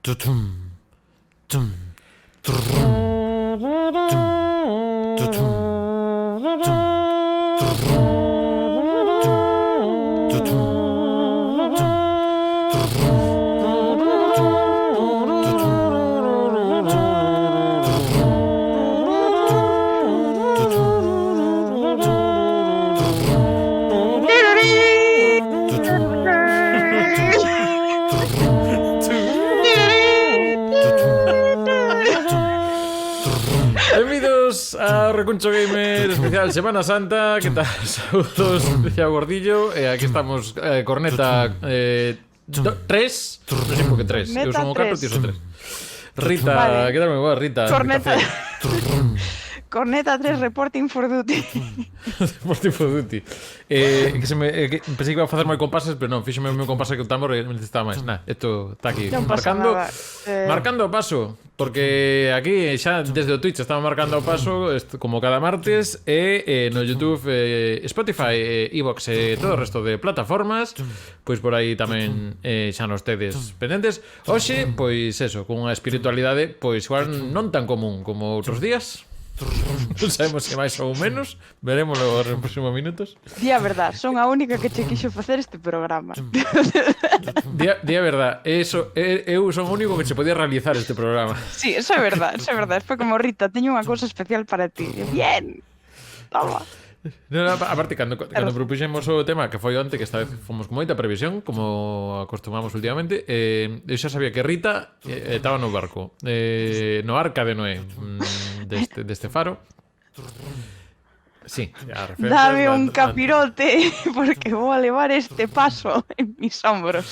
Tutum, tum, trum, tum, tutum, tum, Benvidos a Recuncho Gamer especial Semana Santa. Que tal? Saúdos de Gordillo. Aquí estamos, corneta 3. Non sei por que 3. Eu son o 4, ti son 3. Rita, vale. Que tal moi boa, Rita? Corneta. Corneta 3, reporting for duty. Reporting for duty. Que pensei que iba a facer moi compases, pero non, fíxome o meu compás que o tambor e non necesitaba máis. Isto está aquí non marcando marcando o paso, porque aquí xa desde o Twitch estamos marcando o paso como cada martes e no YouTube, Spotify, Evox e todo o resto de plataformas, pois por aí tamén xa nos tedes pendentes. Hoxe, pois eso, con unha espiritualidade pois igual non tan común como outros días. Non sabemos se máis ou menos. Verémoslo nos próximos minutos. Di a verdad, son a única que che quixo facer este programa. Di a verdad, eu son o único que che podía realizar este programa. Sí, eso é verdad, eso é verdad. Foi como, Rita, teño unha cousa especial para ti. Bien, toma. No, aparte, cando propuxemos o tema, que foi onte, que esta vez fomos con moita previsión, como acostumamos últimamente, eu xa sabía que Rita estaba no barco, no Arca de Noé, deste faro. Sí, dame un capirote, porque vou a levar este paso en mis hombros.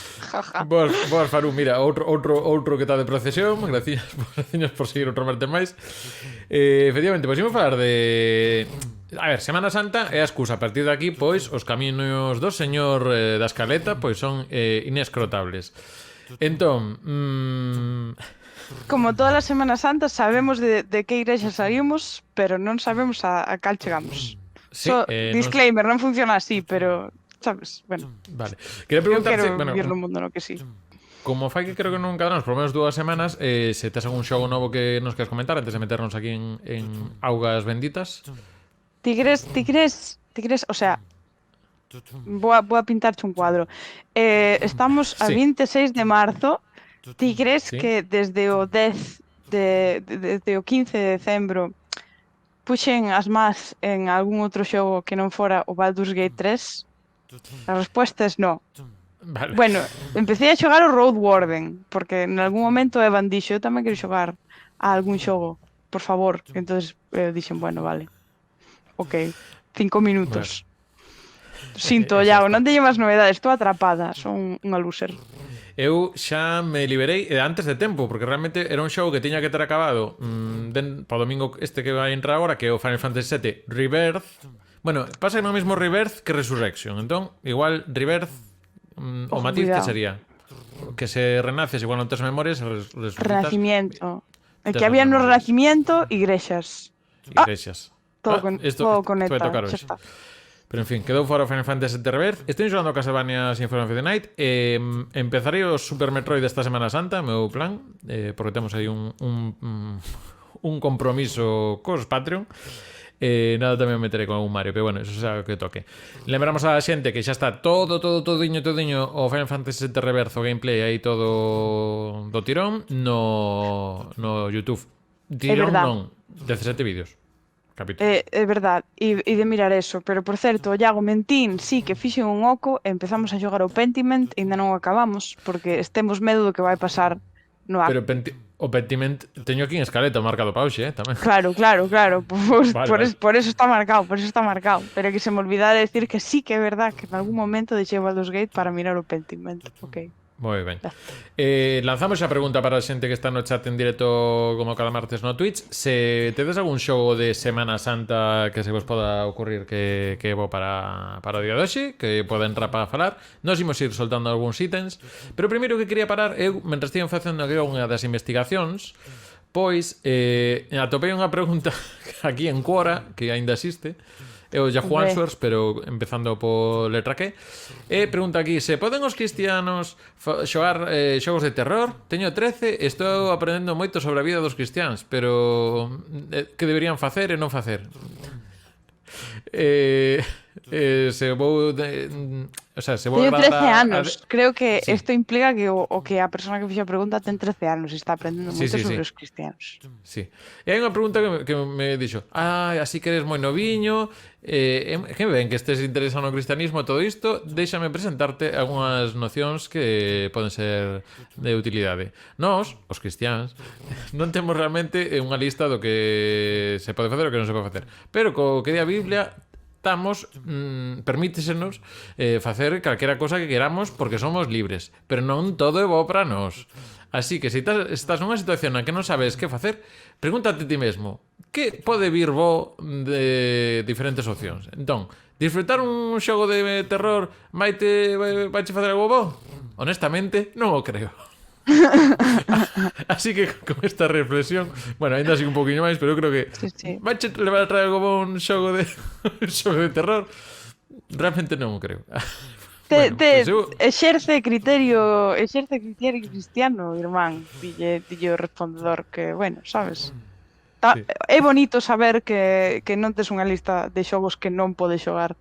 Boas, Faru, mira, outro que está de procesión. Gracias por seguir outro martes máis. Efectivamente, pois imos falar de... A ver, Semana Santa é a excusa. A partir de aquí, pois, os camiños do señor da escaleta pois son inescrotables. Entón, como todas as Semanas Santas, sabemos de que igrexa saímos, pero non sabemos a cal chegamos. Sí, disclaimer, non funciona así, pero, sabes, bueno. Vale. Quería preguntarte, eu quero vivir no mundo no que sí. Como fai que creo que non cadramos por menos 2 semanas, se tes algún xogo novo que nos queres comentar antes de meternos aquí en augas benditas? Tigres, o sea, voy a pintarte un cuadro. Estamos a 26 de marzo. Ti crees que desde o 10 desde o 15 de decembro puxen as más en algún outro xogo que non fora o Baldur's Gate 3? A resposta é no. Vale. Bueno, empecé a xogar o Road Warden, porque en algún momento Evan dixo, eu tamén quero xogar a algún xogo, por favor. Entonces dixen, bueno, vale. Ok, 5 minutos. Bueno. Sinto, Iago, non teño máis novedades, estou atrapada, son unha loser. Eu xa me liberei antes de tempo, porque realmente era un xogo que tiña que ter acabado para o domingo este que vai entrar agora, que é o Final Fantasy VII Rebirth. Bueno, pasa que non é mesmo Rebirth que Resurrection. Entón, igual Rebirth, o matiz que sería que se renaces, igual non tes memorias, Renacimiento. El que había no Renacimiento, igrexas. Todo conecta, xa está. Pero en fin, quedou fora o Final Fantasy VII Rebirth. Estou xogando a Castlevania Symphony of the Night. Empezarei o Super Metroid esta Semana Santa, meu plan, porque temos aí un compromiso cos Patreon. Nada, tamén meterei con algún Mario, pero bueno, eso xa que toque. Lembramos a xente que xa está todiño o Final Fantasy VII Rebirth, o gameplay aí todo do tirón no YouTube. Tirón non, 17 vídeos. É verdad, e de mirar eso. Pero por certo, Iago, mentín, sí que fixen un oco e empezamos a xogar o Pentiment e ainda non o acabamos, porque temos medo do que vai pasar no acto. Pero o Pentiment teño aquí en escaleta marcado pa hoxe, tamén. Claro. Por eso está marcado, Pero que se me olvidara decir que sí que é verdad que en algún momento deixei o Baldur's Gate para mirar o Pentiment. Ok. Moi ben. Lanzamos a pregunta para a xente que está no chat en directo como cada martes no Twitch. Se tedes algún xogo de Semana Santa que se vos poda ocurrir que é bo para o día de hoxe, que poda entrar para falar, nos imos ir soltando algúns ítems. Pero primeiro que quería parar, eu, mentre estiven facendo unha das investigacións, pois atopei unha pregunta aquí en Quora, que aínda existe, É o Yahoo Hombre. Answers, pero empezando por letra Q. E pregunta aquí, se poden os cristianos xogar xogos de terror? Teño 13 e estou aprendendo moito sobre a vida dos cristiáns, pero que deberían facer e non facer? Se vou o sea, se vou Teño 13 agradar anos. Creo que Sí. isto implica que o que a persona que fixo a pregunta ten 13 anos e está aprendendo Sí, moito sí, sobre sí. os cristianos. Sí. E hai unha pregunta que me dixo así que eres moi noviño que ben que estés interesado no cristianismo e todo isto, déixame presentarte algunhas nocións que poden ser de utilidade. Nós, os cristiáns, non temos realmente unha lista do que se pode facer e o que non se pode facer, pero co que di a Biblia estamos, permítesenos facer calquera cosa que queramos porque somos libres, pero non todo é bo para nós. Así que se estás nunha situación na que non sabes que facer, pregúntate a ti mesmo, que pode vir bo de diferentes opcións? Entón, disfrutar un xogo de terror vaiche facer algo bo? Honestamente, non o creo. Así que con esta reflexión, bueno, ainda así un poquinho máis, pero eu creo que Sí. vaiche levar a traer algo bo un xogo de un xogo de terror. Realmente non o creo. Bueno, pues eu... exerce criterio cristiano, irmán, dille o respondedor que, bueno, sabes? Sí. É bonito saber que non tes unha lista de xogos que non podes xogar.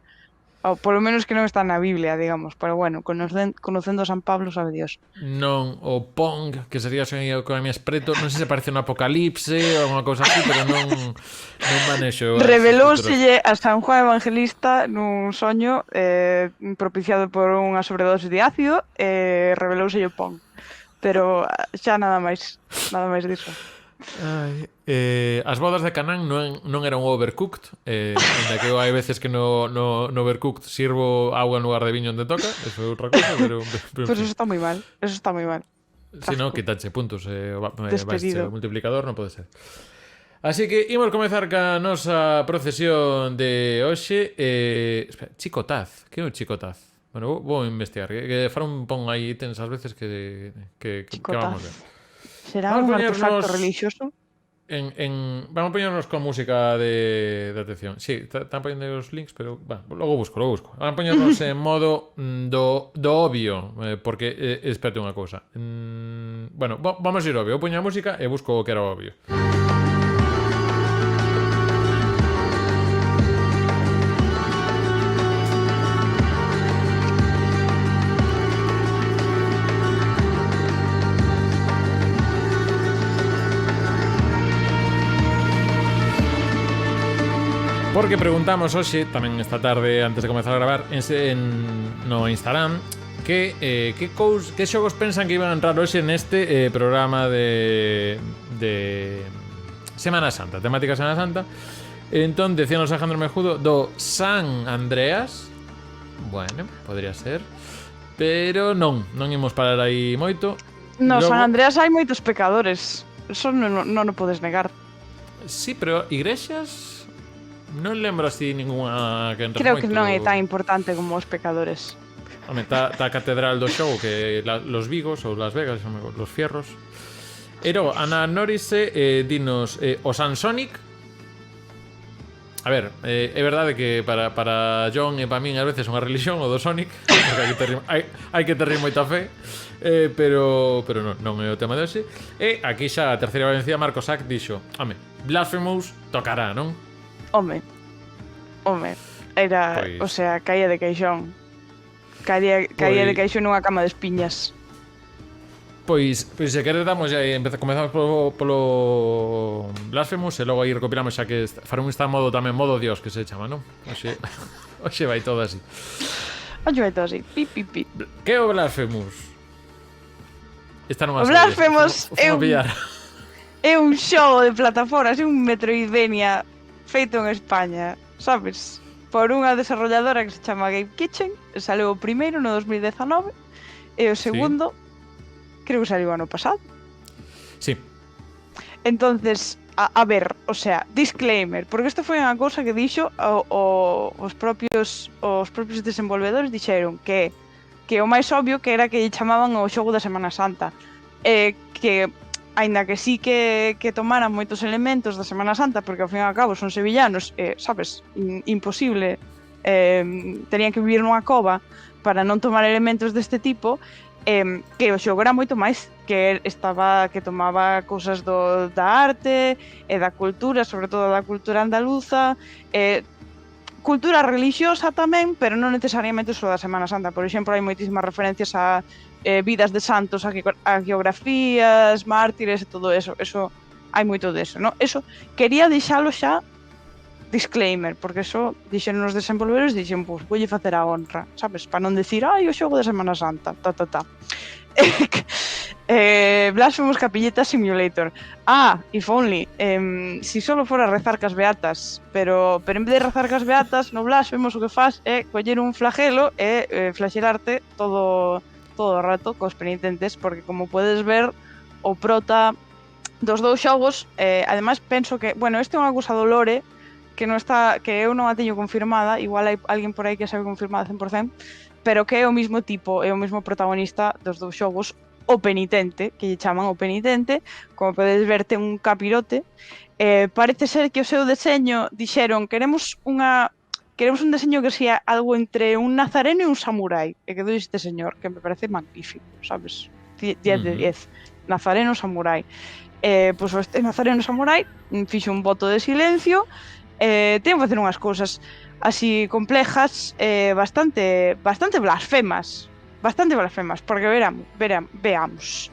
Ou polo menos que non está na Biblia, digamos. Pero bueno, conocendo a San Pablo, sabe Dios. Non, o Pong, que sería o que me espreto, non sei se parece un apocalipse ou unha cousa así, pero non manexo. Revelóuselle a San Juan Evangelista nun soño propiciado por unha sobredose de ácido e revelouselle o Pong. Pero xa nada máis diso. Ai, as bodas de Canaán non eran Overcooked, ainda que hai veces que no Overcooked sirvo agua en lugar de viño onde toca, eso é outra cosa, pero Pues eso está moi mal, Si non, quitache puntos, Despedido. o multiplicador non pode ser. Así que imos comezar ca nosa procesión de hoxe. Espera, chicotaz, que é un chicotaz? Bueno, vou investigar, que fara un pon aí tens ás veces que vamos a ver. Será Vamos un a poñernos artefacto religioso? Vamos a poñernos con música de atención. Sí, están poniendo os links, pero logo busco. Vamos a poñernos en modo do obvio, porque espérate unha cousa. Bueno, vamos a ir obvio. Eu poño a música e busco o que era obvio. Porque preguntamos hoxe, tamén esta tarde antes de comezar a gravar, no Instagram, que xogos pensan que iban a entrar hoxe neste programa de Semana Santa, temática Semana Santa. Entón, decíanos Alejandro Mejudo do San Andreas. Bueno, podría ser, pero non imos parar aí moito. No, Logo... San Andreas hai moitos pecadores. Eso non o podes negar. Sí, pero igrexas... Non lembro así ninguna que entra Creo moito. que non é tan importante como os pecadores. Home, tá a catedral do xogo que los Vigos ou Las Vegas, los Fierros. E logo, Ana Norise dinos o Sansonic. A ver, é verdade que para John e para min ás veces é unha religión o do Sonic, porque hai que ter moita fe, pero non é o tema de hoxe. E aquí xa a terceira valencia Marcos Sack dixo: home, Blasphemous tocará, non? Home, era, Pois... o sea, caía de caixón. Caía de caixón nunha cama de espiñas. Pois se queres damos comezamos polo Blasphemous e logo aí recopilamos xa que faremos esta modo tamén modo Dios que se chama, non? Oxe vai todo así. Pi, pi, pi. Que é o Blasphemous? Esta non O Blasphemous é un xogo de plataformas, é un Metroidvania feito en España, sabes? Por unha desarrolladora que se chama Game Kitchen. Saleu o primeiro no 2019 e o segundo creo que saliu ano pasado. Sí. Entonces, a ver, o sea, disclaimer, porque isto foi unha cousa que dixo os propios desenvolvedores dixeron que o máis obvio que era que lle chamaban o xogo da Semana Santa. Que aínda que sí que tomaran moitos elementos da Semana Santa, porque ao fin e ao cabo son sevillanos, sabes, imposible, terían que vivir nunha cova para non tomar elementos deste tipo, que o xogo era moito máis, que tomaba cousas da arte e da cultura, sobre todo da cultura andaluza, cultura religiosa tamén, pero non necesariamente só da Semana Santa. Por exemplo, hai moitísimas referencias a vidas de santos, a geografías, mártires e todo eso. Eso hai moito deso, ¿no? Eso quería deixalo xa disclaimer, porque eso dixeron os desenvolvedores, dixen, pois, voulle facer a honra, sabes? Para non decir, ai, o xogo da Semana Santa, Blasphemous Capilleta Simulator. If only, si solo fora rezar cas beatas, pero en vez de rezar cas beatas, no Blasphemous o que faz é coller un flagelo e flagelarte todo o rato cos penitentes, porque como podes ver, o prota dos dous xogos, ademais penso que, bueno, este é unha cousa do lore que eu non a teño confirmada, igual hai alguén por aí que sabe confirmada 100%, pero que é o mismo tipo, é o mesmo protagonista dos dous xogos, o penitente, que lle chaman o penitente, como podes ver ten un capirote, parece ser que o seu deseño dixeron, queremos un deseño que sea algo entre un nazareno e un samurái, e quedou este señor, que me parece magnífico, sabes, 10 de 10, nazareno samurái. Pois este nazareno samurái fixo un voto de silencio, ten que facer unhas cousas así complejas, bastante blasfemas, porque veamos.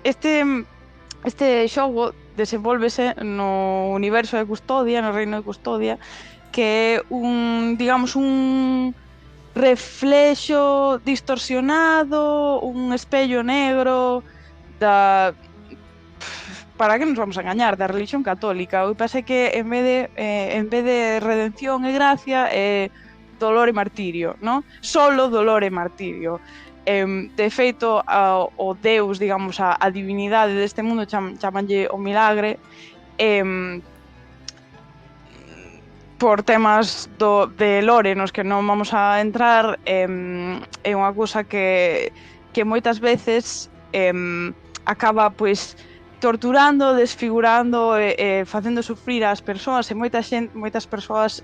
Este xogo desenvolvese no universo de Custodia, no reino de Custodia, que é digamos, un reflexo distorsionado, un espello negro para que nos vamos a engañar, da religión católica. O que pasa é que en vez de redención e gracia, dolor e martirio, ¿no? Solo dolor e martirio. De feito, o Deus, digamos, a divinidade deste mundo chamanlle o milagre, por temas de lore nos que non vamos a entrar, é unha cousa que moitas veces acaba, pois, torturando, desfigurando, facendo sufrir ás persoas, e moitas persoas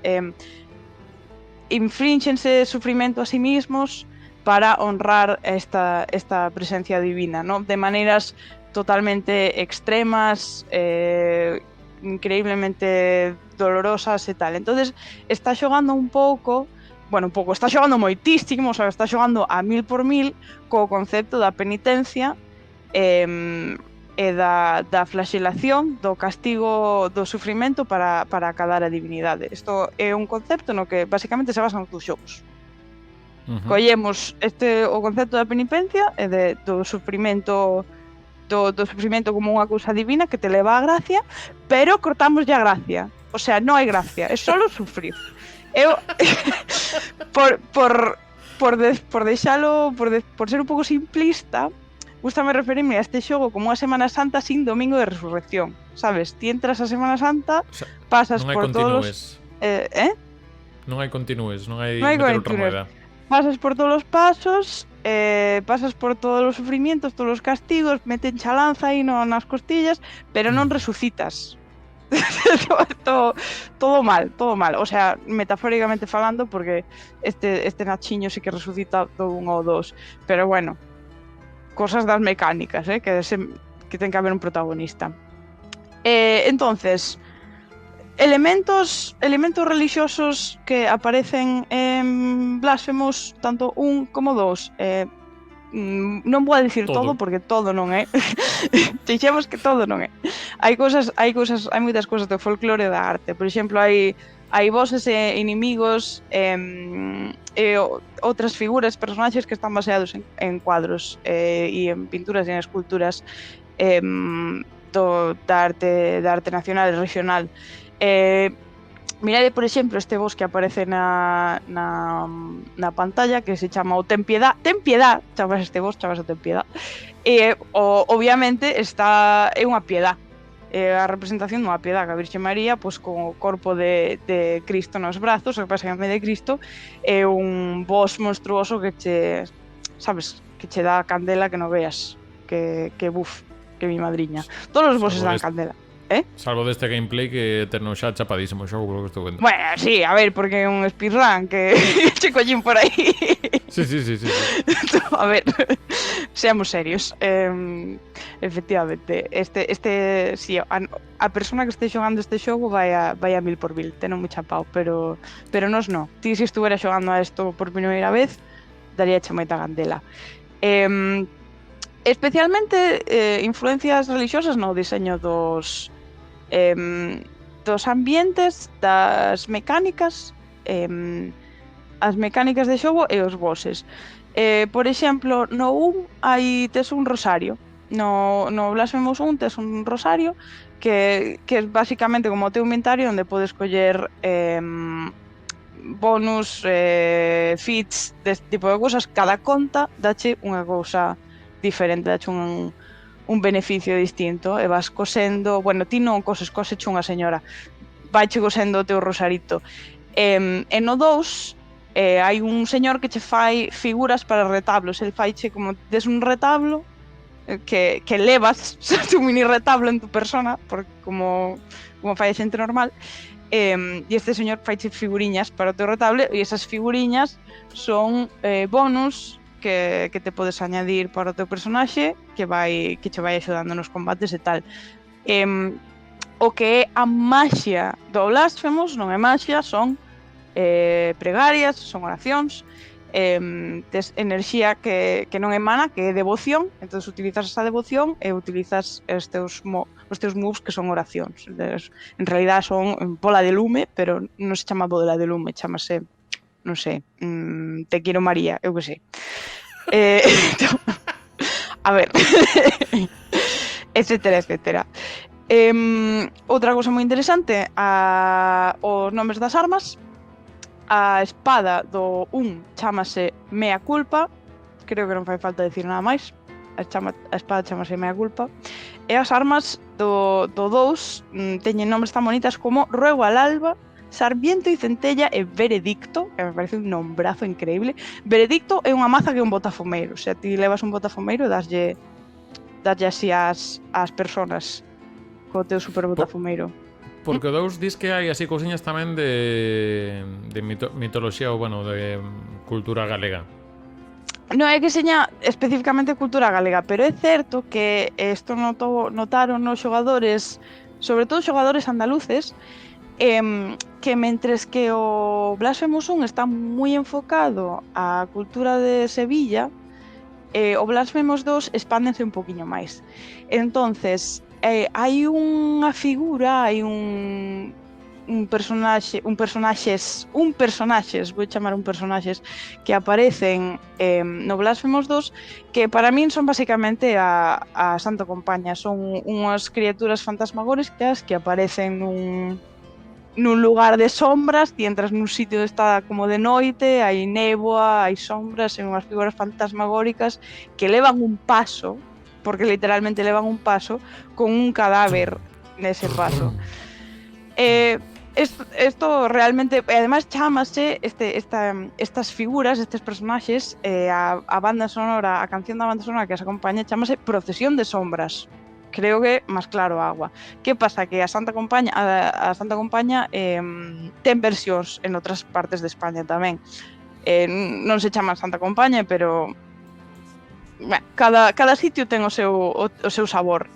infrinxense sufrimento a sí mismos para honrar esta presencia divina, ¿no? De maneiras totalmente extremas, increíblemente dolorosas e tal. Entonces está xogando está xogando moitísimo, o sea, está xogando a 1000 por 1000 co concepto da penitencia e da flagelación, do castigo, do sufrimento para acadar a divinidade. Isto é un concepto no que basicamente se basan os dos xogos. Collemos o concepto da penitencia e do sufrimento como unha cousa divina que te leva á gracia, pero cortamos a gracia. O sea, non hai gracia, é solo sufrir. Eu por deixalo, por ser un pouco simplista, gústame referirme a este xogo como unha Semana Santa sin Domingo de Resurrección, sabes? Ti entras a Semana Santa, pasas por todos os... Non hai continúes, non hai meter outra moeda. Pasas por todos os pasos, pasas por todos os sufrimientos, todos os castigos, meten chalanza aí nas costillas, pero non resucitas. todo mal. O sea, metafóricamente falando, porque este nachiño sí que resucita do 1 ou 2. Pero bueno, cosas das mecánicas, que ten que haber un protagonista. Entonces, elementos religiosos que aparecen en Blasphemous, tanto 1 como 2. Non vou a dicir todo porque todo non é. Dixemos que todo non é. Hai moitas cousas do folclore da arte. Por exemplo, hai voces e inimigos e outras figuras, personaxes que están baseados en cuadros e en pinturas e en esculturas da arte nacional e regional. Mirade, por exemplo, este boss que aparece na pantalla, que se chama o Ten Piedad, chamas este boss, chamas o Ten Piedad, e obviamente é unha piedad, é a representación dunha piedad, que a Virxe María, pois, con o corpo de Cristo nos brazos, o que pasa que en vez de Cristo é un boss monstruoso que che dá candela que non veas, que buf. que mi madriña. Todos os bosses dan candela. Salvo deste gameplay que terno xa chapadísimo o xogo, polo que estou vendo. Bueno, sí, a ver, porque é un speedrun que che collín por aí. Sí. A ver, seamos serios. Efectivamente, sí, a persona que este xogando este xogo vai a 1000 por 1000, teno moi chapao, pero nos no. Ti se estuvera xogando a isto por primeira vez, daríache moita candela. Especialmente influencias religiosas no diseño dos ambientes, das mecánicas, as mecánicas de xogo e os bosses. Por exemplo, no 1 tes un rosario. No Blasphemous 1 tes un rosario que é basicamente como o teu inventario onde podes coller bonus, feats, deste tipo de cousas. Cada conta dache unha cousa diferente, dache un beneficio distinto e vas cosendo, bueno, ti non coseche unha señora, vaiche cosendo o teu rosarito. E no 2 hai un señor que che fai figuras para retablos, el faiche como des un retablo que levas un mini retablo en tu persona, porque como fai a xente normal, e este señor faiche figuriñas para o teu retablo, e esas figuriñas son bonus que te podes añadir para o teu personaxe que che vai axudando nos combates e tal. O que é a maxia do Blasphemous non é maxia, son pregarias, son oracións, tes enerxía que non é mana, que é devoción, entón utilizas esa devoción e utilizas os teus moves que son oracións. En realidad son bola de lume, pero non se chama bola de lume, chamase, non sei, te quiero María, eu que sei. A ver, etcétera. Outra cousa moi interesante, os nomes das armas. A espada do 1 chamase Mea Culpa, creo que non fai falta decir nada máis. A espada chamase Mea Culpa. E as armas do 2 teñen nomes tan bonitas como Ruego al Alba, Sarmiento y Centella e Veredicto, que me parece un nombrazo increíble. Veredicto é unha maza que é un botafumeiro, o sea, ti levas un botafumeiro e daslle así ás personas co teu super botafumeiro. Porque o 2 dis que hai así cousiñas tamén de mitoloxía ou, bueno, de cultura galega. Non é que seña especificamente cultura galega, pero é certo que isto notaron os xogadores, sobre todo xogadores andaluces, que mentres que o Blasphemous 1 está moi enfocado á cultura de Sevilla, o Blasphemous 2 expándense un poquinho máis. Entonces, hai unha figura, hai un personaxes, vou chamar un personaxes que aparecen no Blasphemous 2 que para min son basicamente a Santa Compaña. Son unhas criaturas fantasmagóricas que aparecen nun lugar de sombras, ti entras nun sitio que está como de noite, hai néboa, hai sombras, e unhas figuras fantasmagóricas que levan un paso, porque literalmente levan un paso con un cadáver nese paso. Esto realmente, además chámase estas figuras, estes personaxes, a banda sonora, a canción da banda sonora que as acompaña chámase Procesión de Sombras. Creo que máis claro agua. Que pasa? Que a Santa Compaña ten versións en outras partes de España tamén. Non se chama Santa Compaña, pero cada sitio ten o seu sabor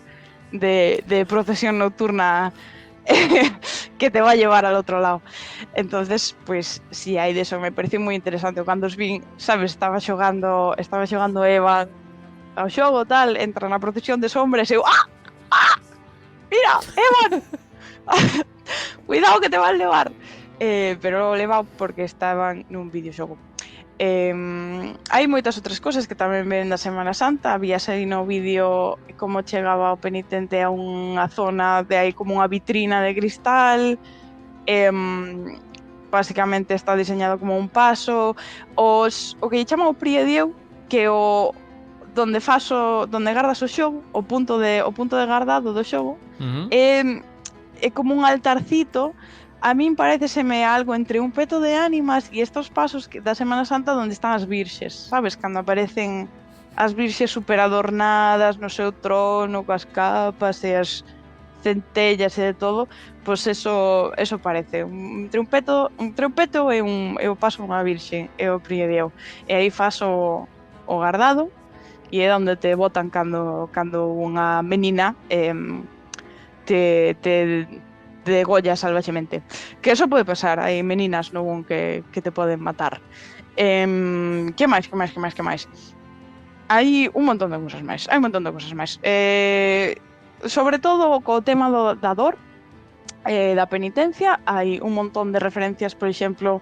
de procesión nocturna que te va a llevar al otro lado. Entonces, pues si hai deso, me pareció moi interesante. Cando os vin, sabes, estaba xogando Eva ao xogo, tal, entra na procesión de sombras e eu, mira, Evan, cuidado que te van levar. Pero levado porque estaban nun videoxogo. Hai moitas outras cosas que tamén ven da Semana Santa. Había aí no vídeo como chegaba o penitente a unha zona de aí como unha vitrina de cristal. Básicamente está diseñado como un paso. O que lle chama o Priedieu, que donde gardas o xogo, o punto de guardado do xogo, é como un altarcito. A min pareceseme algo entre un peto de ánimas e estos pasos da Semana Santa onde están as virxes, sabes? Cando aparecen as virxes super adornadas no seu trono, coas capas e as centellas e de todo, pois eso parece un trompeto e o paso unha virxe e o priedeu. E aí fas o gardado e é onde te botan cando unha menina te degolla salvaxemente. Que eso pode pasar, hai meninas no un que te poden matar. Que máis? Hai un montón de cousas máis. Sobre todo co tema da dor, da penitencia, hai un montón de referencias, por exemplo.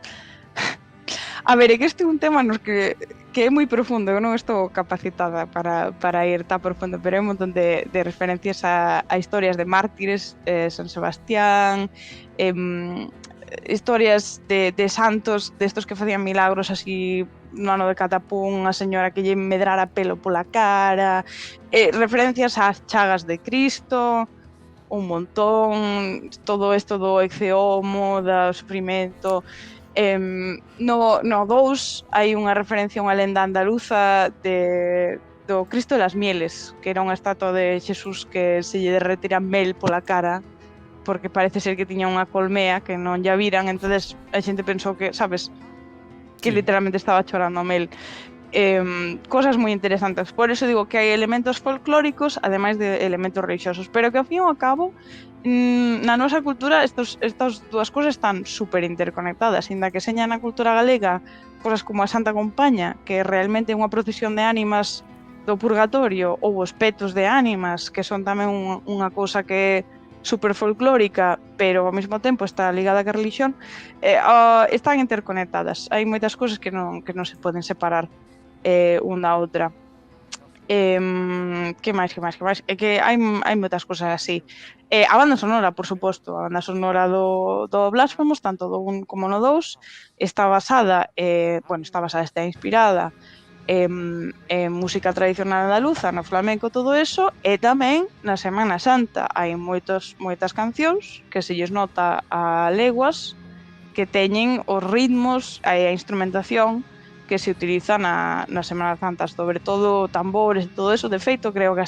A ver, é que este é un tema nos que é moi profundo, eu non estou capacitada para ir tan profundo, pero hai un montón de referencias a historias de mártires, San Sebastián, historias de santos, destos que facían milagros así no ano de Catapún, a señora que lle medrara pelo pola cara, referencias ás chagas de Cristo, un montón, todo isto do exeomo, do sufrimento. No 2 hai unha referencia a unha lenda andaluza do Cristo de las Mieles, que era unha estatua de Xesús que se lle derretira mel pola cara, porque parece ser que tiña unha colmea que non lla viran, entonces a xente pensou que, sabes, que literalmente estaba chorando mel. Cosas moi interesantes. Por eso digo que hai elementos folclóricos ademais de elementos religiosos, pero que ao fin e ao cabo na nosa cultura estas dúas cousas están super interconectadas, inda que seña na cultura galega cosas como a Santa Compaña, que realmente é unha procesión de ánimas do purgatorio, ou os petos de ánimas, que son tamén unha cousa que é super folclórica, pero ao mesmo tempo está ligada ca religión, están interconectadas. Hai moitas cousas que non se poden separar unha da outra. Que máis? É que hai moitas cousas así. A banda sonora, por suposto, a banda sonora do Blasphemous, tanto do 1 como no 2, está inspirada en música tradicional andaluza, no flamenco, todo eso, e tamén na Semana Santa hai moitas cancións que se lles nota a leguas que teñen os ritmos e a instrumentación que se utiliza na Semana Santa, sobre todo tambores e todo eso. De feito, creo que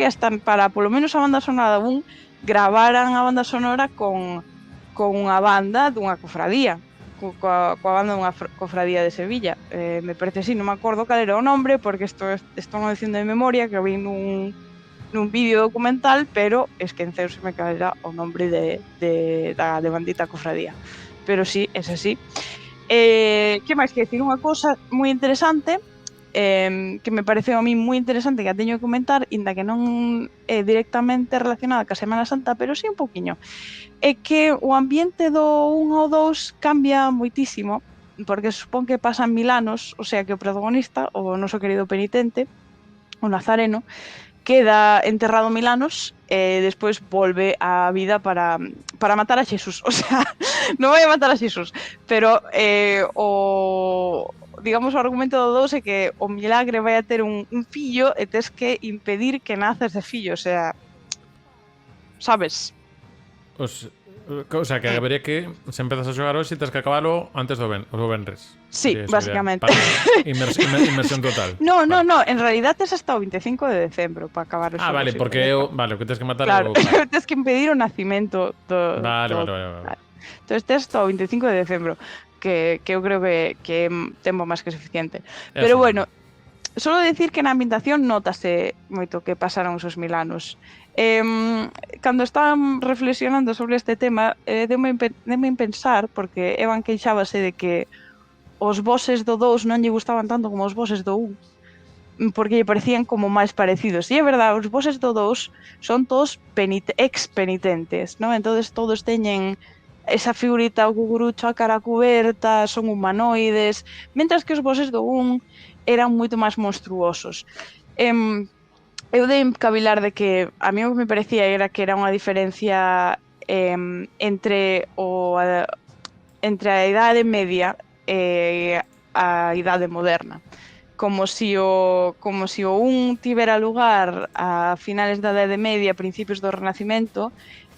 hasta para polo menos a banda sonora da 1 gravaran a banda sonora con unha banda dunha cofradía, coa banda dunha cofradía de Sevilla. Me parece así, non me acordo cal era o nombre, porque estou non dicindo de memoria, que vi nun vídeo documental, pero esqueceuseme cal era o nombre da bandita cofradía. Pero sí, es así. Que máis que decir? Unha cousa moi interesante, que me pareceu a mí moi interesante, que a teño que comentar, inda que non é directamente relacionada ca Semana Santa, pero sí un poquinho, é que o ambiente do 1 ao 2 cambia moitísimo, porque se supón que pasan 1000 anos, o sea que o protagonista, o noso querido penitente, o Nazareno, queda enterrado 1000 anos e despois volve á vida para matar a Xesús. O sea, non vai a matar a Xesús, pero digamos o argumento do 2 é que o milagre vai a ter un fillo e tes que impedir que naza ese fillo, o sea, sabes? O sea, que habería que, se empezas a xogar hoxe, tens que acabalo antes do venres. Sí, básicamente. Inmersión total. No, en realidad tes hasta o 25 de decembro para acabar o xogo. Vale, porque o que tens que matar claro, tes que impedir o nacimento Vale. Entón tes hasta o 25 de decembro, que eu creo que é tempo máis que suficiente. Pero bueno, solo decir que na ambientación notase moito que pasaron esos 1000 anos. Cando estaban reflexionando sobre este tema, deume en pensar, porque Evan queixábase de que os bosses do 2 non lle gustaban tanto como os bosses do 1, porque lle parecían como máis parecidos. E é verdade, os bosses do 2 son todos ex-penitentes, non? Entonces todos teñen esa figurita, o cucurucho, a cara cuberta, son humanoides, mentras que os bosses do 1 eran moito máis monstruosos. Eu dei cavilar de que a mí o que me parecía era que era unha diferencia entre a Idade Media e a Idade Moderna. Como si o 1 tivera lugar a finales da Idade Media, a principios do Renacimento,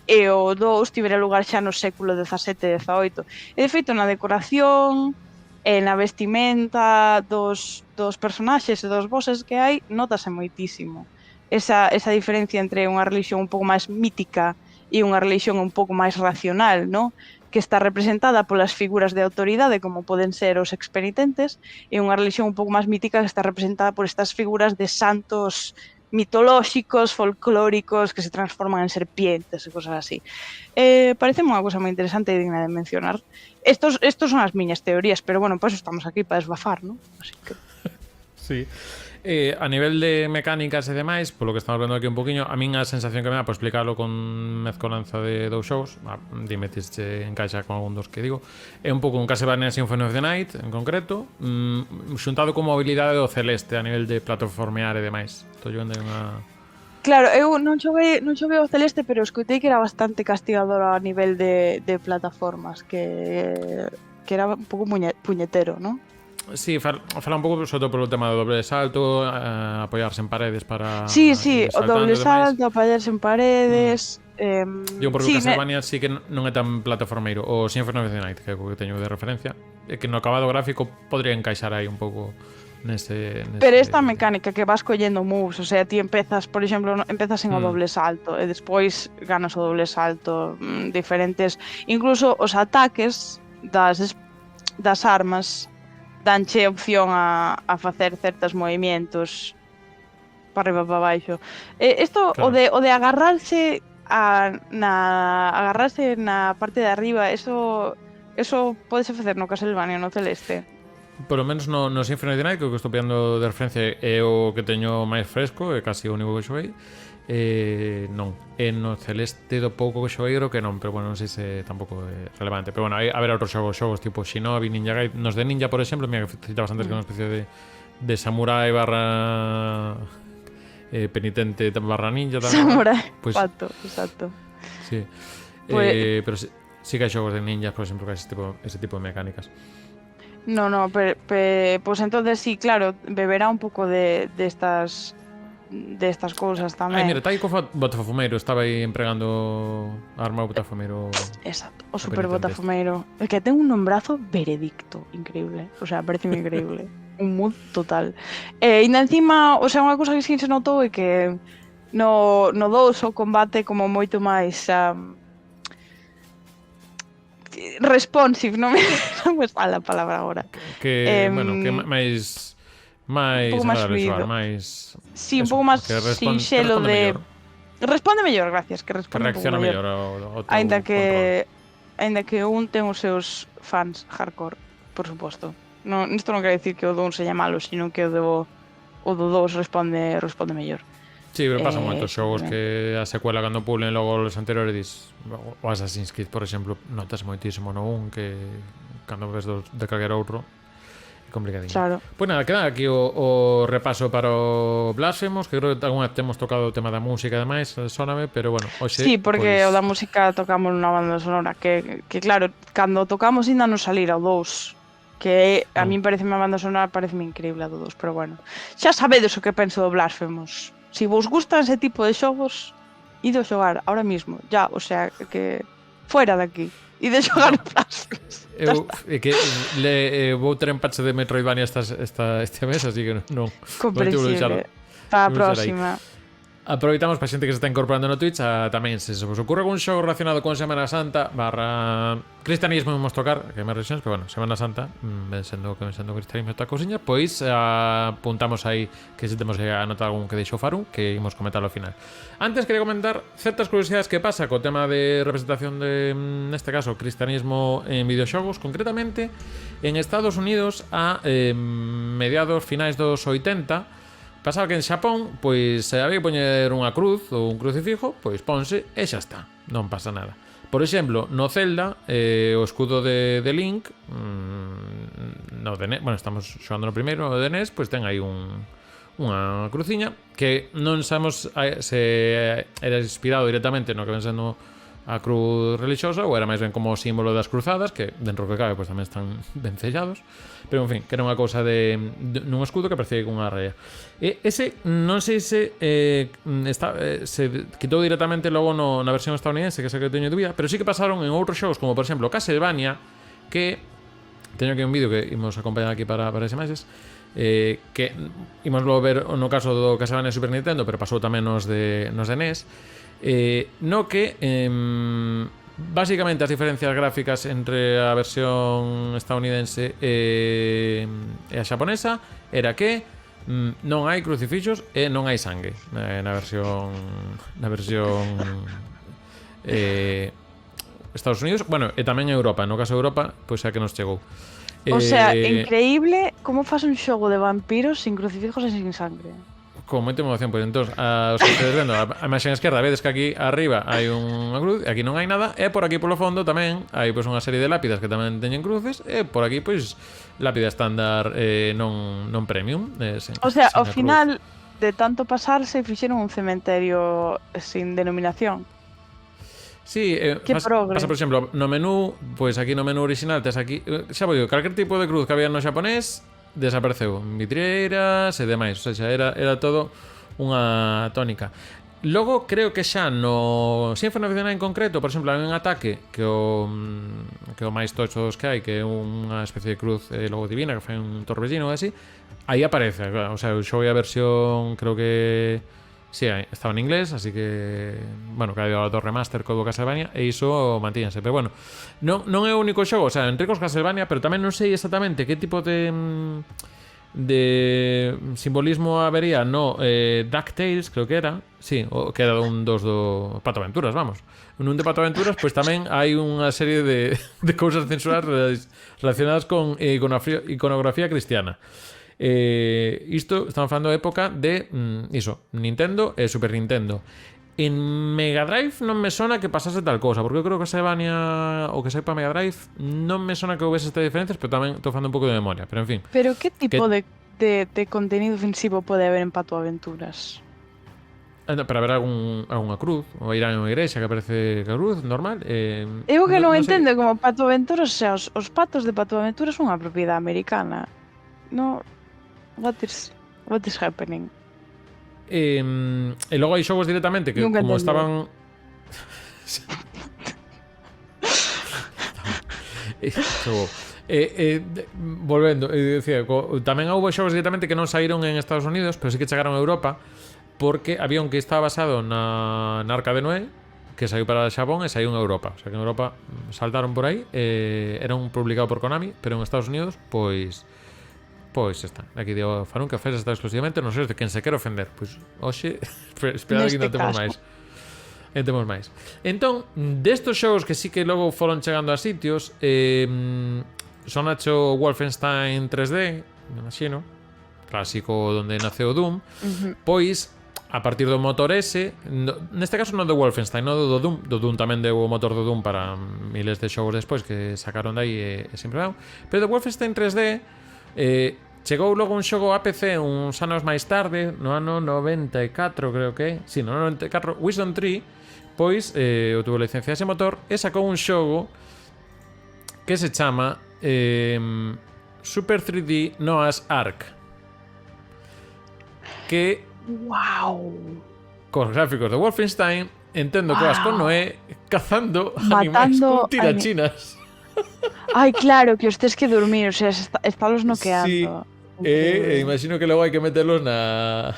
e o 2 tivera lugar xa no século XVII e XVIII. E de feito, na decoración, E na vestimenta dos personaxes e dos bosses que hai, notase moitísimo esa diferencia entre unha religión un pouco máis mítica e unha religión un pouco máis racional, ¿no? Que está representada polas figuras de autoridade como poden ser os expenitentes, e unha religión un pouco máis mítica que está representada por estas figuras de santos mitolóxicos, folclóricos, que se transforman en serpientes e cosas así. Parece unha cosa moi interesante e digna de mencionar. Estos son as miñas teorías, pero bueno, pues estamos aquí para desbafar, ¿no? Así que... Sí. A nivel de mecánicas e demais, polo que estamos vendo aquí un poquinho, a min a sensación que me dá, por explicarlo con mezcolanza de dous xogos, dime se encaixa con algún dos que digo, é un pouco un Castlevania Symphony of the Night, en concreto, xuntado con mobilidade do Celeste a nivel de plataformear e demais. Estou yo vendo unha... Claro, eu non xoguei o Celeste, pero escutei que era bastante castigador a nivel de plataformas, que era un pouco puñetero, ¿no? Sí, fala un pouco sobre todo polo tema do doble salto, apoiarse en paredes para... Sí, o doble salto, apoiarse en paredes... Digo, porque o Castlevania sí que non é tan plataformeiro. O Symphony of the Night, que é o que teño de referencia, é que no acabado gráfico podría encaixar aí un pouco nese... Pero esta mecánica que vas collendo moves, o sea, ti empezas, por exemplo, empezas en o doble salto e despois ganas o doble salto, diferentes... Incluso os ataques das armas danche opción a facer certos movimentos para arriba para baixo. Isto, claro. o de agarrarse na parte de arriba, eso podese facer no Castlevania, no Celeste. Por lo menos no Symphony of the Night, que o que estou pillando de referencia é o que teño máis fresco, é casi o único que xoguei. Non, no Celeste do pouco que xoguei creo que non, pero bueno, non sei se tampouco é relevante, pero bueno, a ver outros xogos tipo Shinobi, Ninja Gaiden, nos de Ninja, por exemplo, mira que citabas antes que é unha especie de samurai barra penitente barra ninja tamén. Samurai, pues, exacto. Sí, pues, pero sí que hai xogos de ninjas, por exemplo, que hai ese tipo de mecánicas. No, pues entonces sí, claro, beberá un pouco de estas cousas tamén. Mira, está aí co botafumeiro, estaba aí empregando a arma o botafumeiro. Exacto, o super botafumeiro. É que ten un nombrazo veredicto, increíble. O sea, parece increíble. Un mood total. Ainda encima, o sea, unha cousa que sí se notou é que no 2 o combate como moito máis responsive, non me sale a palabra agora. Bueno, que máis fluido. Sí, un pouco máis sinxelo de... Responde mellor, gracias, que reacciona mellor ao teu ainda que un ten os seus fans hardcore, por suposto. Isto non quere dicir que o do un seña malo, sino que o do 2 responde mellor. Sí, pero pasa moitos xogos que a secuela cando pulen logo os anteriores dis, o Assassin's Creed, por exemplo, notas moitísimo no un que cando ves de calquer outro complicadinho. Claro. Pois nada, queda aquí o repaso para o Blasphemous, que creo que algunha temos tocado o tema da música e demais, sóname, pero bueno, hoxe... Sí, porque o da música tocamos na banda sonora, que claro, cando tocamos ainda non salira o 2, que a min parece unha banda sonora, parece increíble a do 2, pero bueno. Xa sabedes o que penso do Blasphemous. Si vos gustan ese tipo de xogos, ido xogar ahora mismo, ya, o sea, que fuera de aquí. E de xogar no Blasphemous. Vou ter empache de Metroidvania este mes, así que non. Comprensible. Para a próxima. Aproveitamos para a xente que se está incorporando no Twitch, tamén se vos ocurre algún xogo relacionado con Semana Santa barra cristianismo, vamos tocar, que hai máis rexións, pero bueno, Semana Santa, sendo cristianismo esta cousiña, pois apuntamos aí que se temos que anotar algún que deixou Faru, que imos comentarlo ao final. Antes quería comentar certas curiosidades que pasa co tema de representación de, neste caso, cristianismo en videoxogos, concretamente en Estados Unidos a mediados finais dos 80. Pasaba que en Xapón, pois había que poñer unha cruz ou un crucifijo, pois ponse e xa está, non pasa nada. Por exemplo, no Zelda, o escudo de Link, no de NES, bueno, estamos xogando no primeiro, o de NES, pois ten aí unha cruciña que non sabemos se era inspirado directamente no que ven sendo a cruz religiosa ou era máis ben como o símbolo das cruzadas, que dentro que cabe pois tamén están ben sellados, pero en fin, que era unha cousa nun escudo que parecía unha raya. Ese non sei se se quitou directamente logo na versión estadounidense, que é que teño dúbida, pero sí que pasaron en outros xogos como por exemplo Castlevania, que teño aquí un vídeo que imos acompañar aquí para ese meses, que imoslo ver no caso do Castlevania Super Nintendo, pero pasou tamén nos de NES, no que básicamente as diferencias gráficas entre a versión estadounidense e a xaponesa era que non hai crucifixos e non hai sangue na versión Estados Unidos, bueno, e tamén Europa. No caso de Europa, pois é que nos chegou. O sea, increíble como faz un xogo de vampiros sin crucifijos e sin sangre. Con moita emoción, pois entón, os que estedes vendo a imaxe esquerda, vedes que aquí arriba hai unha cruz, e aquí non hai nada, e por aquí polo fondo tamén hai pois unha serie de lápidas que tamén teñen cruces, e por aquí pois lápida estándar non premium. O sea, ao final de tanto pasarse fixeron un cementerio sin denominación. Sí, pasa por exemplo, no menú, pois aquí no menú original tes aquí, xa vou digo, calquer tipo de cruz que había no xaponés desapareceu, vidreiras e demais, ou seja, era todo unha tónica. Logo, creo que xa no Symphony of the Night en concreto, por exemplo, hai un ataque que o máis tocho dos que hai, que é unha especie de cruz logo divina, que fai un torbellino ou así, aí aparece, o sea, eu xoguei a versión, creo que sí, estaba en inglés, así que bueno, que hai do remaster co do Castlevania e iso mantíñase, pero bueno, non é o único xogo, o sea, en ricos Castlevania, pero tamén non sei exactamente que tipo de simbolismo habería no DuckTales, creo que era, sí, que era un dos do Pato Aventuras, vamos. Nun de Pato Aventuras, pois tamén hai unha serie de cousas censuradas relacionadas con iconografía cristiana. Isto estamos falando de época de Nintendo e Super Nintendo. En Mega Drive non me sona que pasase tal cosa, porque eu creo que Castlevania o que sai para Mega Drive non me sona que houvese estas diferencias, pero tamén estou falando un pouco de memoria, pero en fin. Pero que tipo de contenido ofensivo pode haber en Pato Aventuras? Para ver algunha cruz, ou ir a unha igrexa que aparece a cruz, normal. Eu que non entendo como Pato Aventuras, o sea, os patos de Pato Aventuras son unha propiedade americana. No, what is happening? E logo hai xogos directamente que Nunca como entendo. Volvendo, decía, tamén houve xogos directamente que non saíron en Estados Unidos, pero sí que chegaron a Europa, porque había un que estaba basado na Arca de Noé, que saiu para Xapón e saiu en Europa. O sea que en Europa saltaron por aí, era un publicado por Konami, pero en Estados Unidos, pois está. Aquí digo, Farun, que ofensa está exclusivamente non sei de quen se quere ofender. Pois, hoxe, esperado que non temos máis. Temos máis. Entón, destos xogos que sí que logo foron chegando a sitios, son hecho Wolfenstein 3D, me imagino, clásico donde naceu Doom, pois, a partir do motor ese, neste caso non do Wolfenstein, non do Doom, tamén deu o motor do Doom para miles de xogos despois que sacaron dai e sempre dau, pero do Wolfenstein 3D, chegou logo un xogo a PC uns anos máis tarde, no ano 94 creo que, sí, no 94, Wisdom Tree, pois obtuvo licencia ese motor e sacou un xogo que se chama Super 3D Noah's Ark, que cos gráficos de Wolfenstein, entendo que vas con Noé cazando animais con tirachinas. Ai, claro, que os tes que dormir, o sea, estálos noqueando. Sí. Imagino que logo hai que meterlos na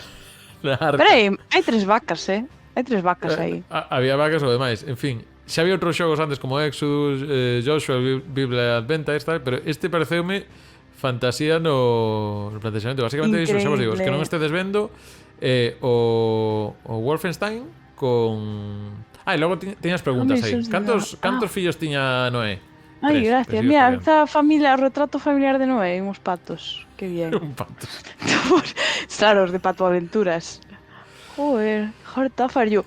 arca. Pero hai 3 vacas, hai 3 vacas aí. Había vacas ou demais, en fin. Xa había outros xogos antes como Exodus, Joshua, Bible Adventures, tal, pero este pareceume fantasía no planteamento. Básicamente iso, xa vos digo, que non estedes vendo o Wolfenstein con... E logo tiñas preguntas aí. Cantos fillos tiña Noé? Ai, gracias. Mira, esta familia, retrato familiar de Noé, uns patos. Que bien. Un patos. Claro, os de Pato Aventuras. Joder, how tough are you?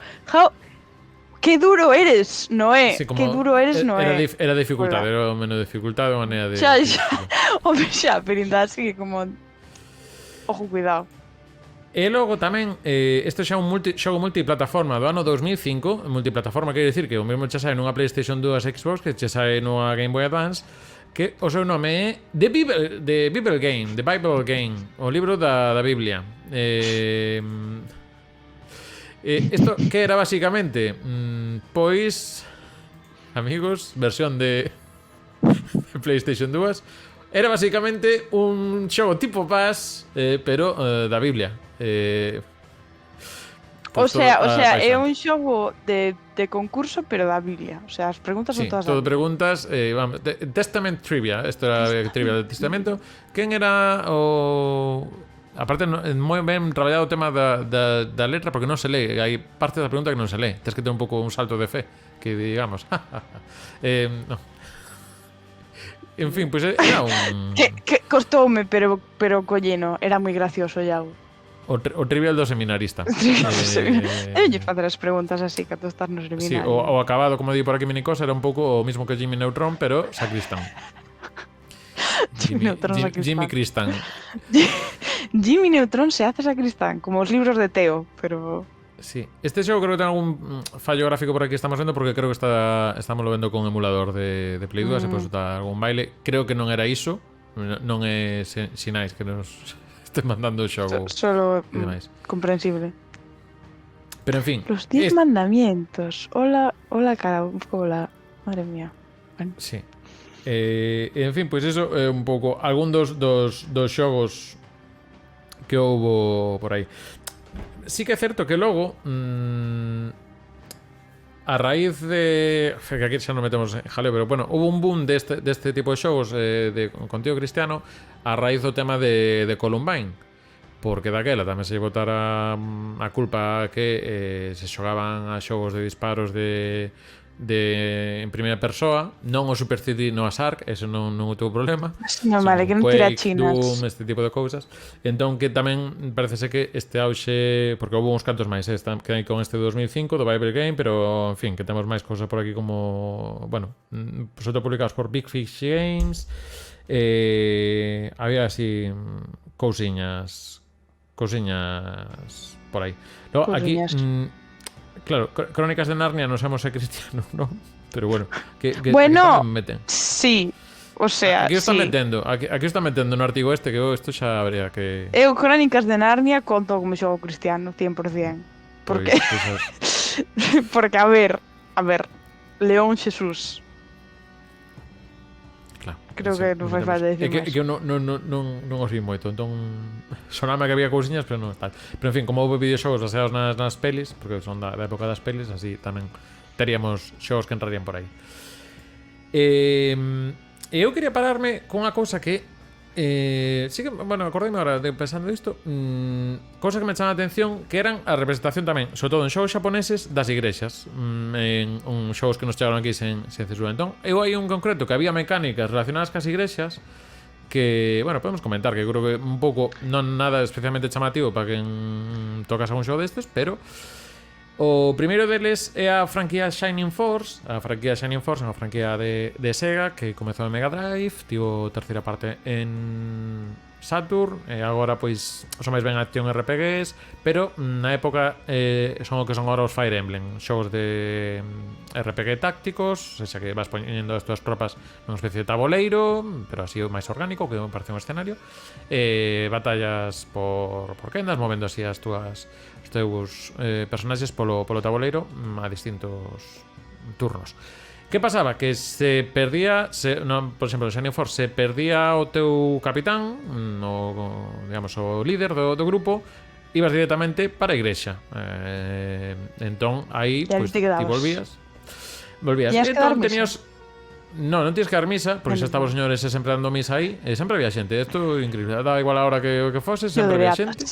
Que duro eres, Noé. Sí, que duro eres, Noé. Era dificultade, era menos dificultade, maneira de... Xa. Home, xa, pero ainda así como... Ojo, cuidado. E logo tamén, isto xa é un xogo multiplataforma do ano 2005. Multiplataforma quere dicir que o mesmo xa sae nunha PlayStation 2 Xbox, que xa sae nunha Game Boy Advance, que o seu nome é The Bible Game, o libro da Biblia. Isto que era basicamente, pois, amigos, versión de PlayStation 2, Era basicamente un xogo tipo Pass, pero da Biblia. O sea, é un xogo de concurso, pero da Biblia. O sea, as preguntas son Sí, todas todo da Biblia. preguntas. Vamos, Testament Trivia. Esto era trivia del Testamento. Quen era o... Aparte, moi ben traballado o tema da letra, porque non se lee. Hai parte da pregunta que non se lee. Tens que ter un pouco un salto de fe, que digamos. No. En fin, pues era un... Que costoume, pero colleno. Era moi gracioso, Iago. O trivial do seminarista. Eu lle facer as preguntas así que tú estás no seminario. Sí, o acabado, como di por aquí Minicosa, era un pouco o mismo que Jimmy Neutron, pero sacristán. Jimmy Cristán. Jimmy Neutron se hace sacristán, como os libros de Teo, pero... Sí, este xogo creo que ten algún fallo gráfico por aquí estamos vendo, porque creo que estamos lo vendo con emulador de Play 2, se pode soltar algún baile. Creo que non era iso, non é sinais que nos estén mandando o xogo. Solo comprensible. Pero en fin. Los 10 mandamientos. Hola, cara, hola. Madre mía. Bueno. Sí. En fin, pois eso é un pouco algún dos xogos que houbo por aí. Sí que é certo que logo a raíz de... que aquí xa non metemos en jaleo, pero bueno, houve un boom deste tipo de xogos de contido cristiano a raíz do tema de Columbine, porque daquela tamén se botara a culpa que se xogaban a xogos de disparos en primeira persoa, non o Super City no Asark, ese non o teu problema. Normal, que non tira chinas. Doom, este tipo de cousas. Entón que tamén parece ser que este auxe, porque houve uns cantos máis, que hai con este 2005 do Bible Game, pero en fin, que temos máis cousas por aquí como, bueno, sobre todo publicados por Big Fish Games. Había así cousiñas por aí. Logo, aquí claro, Crónicas de Narnia non sabemos ser cristiano, ¿no? Pero bueno, bueno, aquí meten. Sí, o sea, aquí está metiendo no artigo este, que isto xa habría que... Eu Crónicas de Narnia conto como xogo cristiano 100%. Porque porque a ver, León Jesús. Claro, creo que non fai falta decir máis. É que eu non os vi moito, entón soname que había cousiñas, pero non tal. Pero en fin, como houve videoxogos baseados nas pelis, porque son da época das pelis, así tamén teríamos xogos que entrarían por aí. Eu quería pararme con unha cousa que sí que, bueno, acordeime agora pensando isto, cousa que me chama a atención, que eran a representación tamén, sobre todo en xogos xaponeses, das igrexas, en xogos que nos chegaron aquí sen censura. Entón, eu hai un concreto que había mecánicas relacionadas cas igrexas que, bueno, podemos comentar, que creo que un pouco non nada especialmente chamativo para quen tocas algún xogo destes, pero o primeiro deles é a franquía Shining Force. A franquía Shining Force é unha franquía de Sega que comezou en Mega Drive, tivo terceira parte en Saturn, e agora pois son máis ben acción RPGs, pero na época son o que son agora os Fire Emblem, xogos de RPG tácticos, o sea que vas poñendo as túas tropas nunha especie de taboleiro, pero así máis orgánico, que parece un escenario, batallas por quendas, movendo así os teus personaxes polo taboleiro a distintos turnos. Que pasaba? Que se perdía, por exemplo, en Shining Force se perdía o teu capitán, digamos, o líder do grupo, ibas directamente para a igrexa. Entón, aí, pues, ti volvías. Entón, tenías... Non tienes que dar misa, porque xa estaba os señores sempre dando misa aí, e sempre había xente. Isto é increíble, da igual a hora que fose, sempre había xente.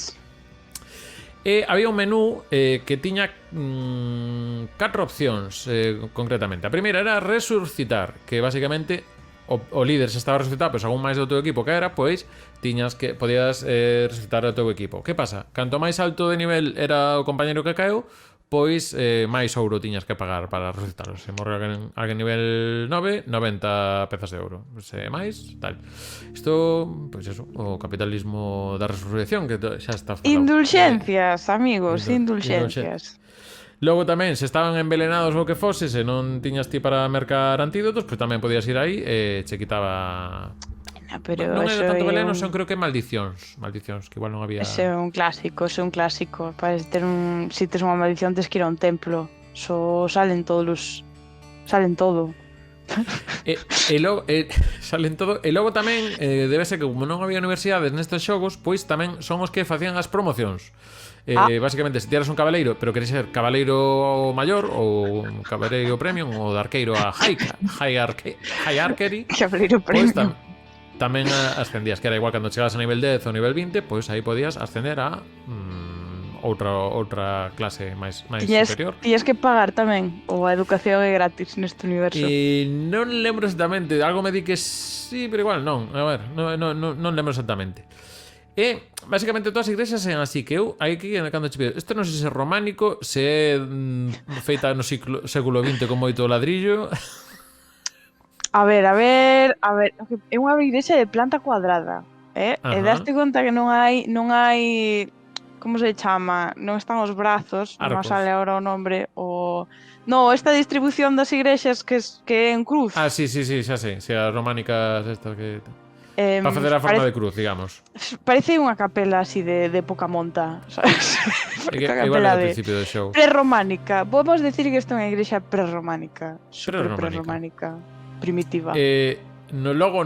E había un menú que tiña 4 opcións concretamente. A primeira era resucitar, que basicamente o líder se estaba resucitado, pois algún máis do teu equipo que era, pois podías resucitar o teu equipo. Que pasa? Canto máis alto de nivel era o compañeiro que caeu, pois máis ouro tiñas que pagar para resucitarlo. Se morre alguén nivel 9, 90 pezas de ouro. Se máis, tal. Isto, pois eso, o capitalismo da resurrección, que xa está falado. Indulgencias, amigos, indulgencias. Logo tamén, se estaban envelenados ou que fose, se non tiñas ti para mercar antídotos, pois tamén podías ir aí e che quitaba... Pero non era tanto veneno, son creo que maldicións, que igual non había... Ese é un clásico. Para ter si tes unha maldición tes que ir a un templo. Salen todo. E logo salen todo. E logo tamén debe ser que como non había universidades nestes xogos, pois tamén son os que facían as promocións. Básicamente, se tiras un cabaleiro, pero queres ser cabaleiro maior ou cabaleiro premium ou de arqueiro a high archery, Cabaleiro pois premium. tamén ascendías, que era igual cando chegas a nivel 10 ou nivel 20, pois aí podías ascender a outra clase máis superior. Tiñas que pagar tamén, ou a educación é gratis neste universo. Non lembro exactamente, algo me di que sí, pero igual non. A ver, non lembro exactamente. E basicamente todas as igrexas eran así, que eu aquí cando che pido, isto non sei se é románico, se é feita no século XX con moito ladrillo. A ver, é unha igrexa de planta cuadrada, E daste conta que non hai, como se chama? Non están os brazos, non sale agora o nombre, No, esta distribución das igrexas que é en cruz. Sí, xa sei, se as románicas estas que para facer a forma de cruz, digamos. Parece unha capela así de poca monta, sabes? Igual é o principio do show. Prerrománica. Vamos decir que esta é unha igrexa prerrománica, super prerrománica, primitiva. No logo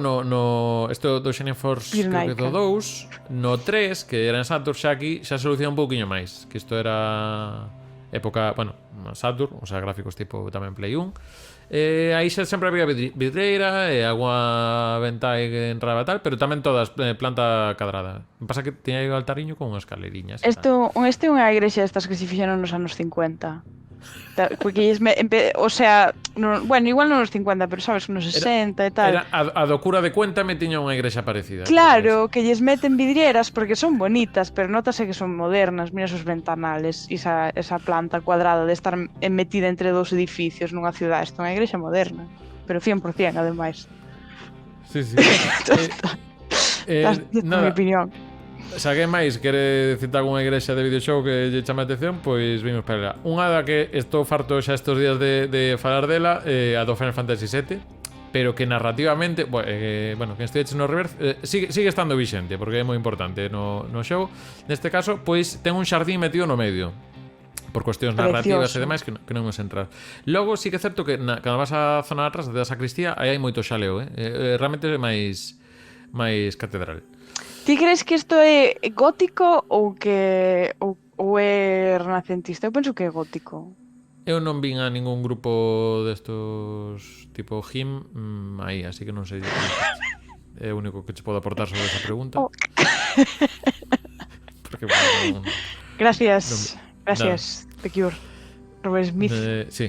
isto do Shining Force creo que do 2, no 3, que era en Saturn, xa aquí xa soluciona un pouquiño máis, que isto era época, bueno, Saturn, o sea, gráficos tipo tamén Play 1. Aí xa sempre había vidreira e agua ventai que entraba tal, pero tamén todas planta cadrada. Me pasa que tiña aí o altariño con unhas escaleriñas. Este é unha igrexa destas que se fixeron nos anos 50. Porque o sea, bueno, igual non nos 50, pero sabes, nos 60 e tal. Era a do cura de Cuenta me tiña unha igrexa parecida. Claro, que lles meten vidrieras porque son bonitas, pero notase que son modernas. Mira esos ventanales e esa planta cuadrada de estar metida entre dous edificios nunha cidade. Isto é unha igrexa moderna, pero 100% ademais. Sí. Esta é a mi opinión. Se alguén máis quere citar algunha igrexa de videoxogo que lle chame a atención, pois vimos para ela. Unha da que estou farto xa estes días de falar dela, a do Final Fantasy VII, pero que narrativamente, bueno, que estudeches no Reverse, sigue estando vixente, porque é moi importante no xogo. Neste caso, pois ten un xardín metido no medio, por cuestións narrativas e demais que non vamos a entrar. Logo, sí que é certo que cando vas á zona atrás da sacristía, aí hai moito xaleo, realmente é máis catedral. Ti crees que isto é gótico ou é renacentista? Eu penso que é gótico. Eu non vin a ningún grupo destos tipo HIM aí, así que non sei. É o único que te podo aportar sobre esa pregunta. Porque, bueno, Gracias, The Cure. Robert Smith. Sí,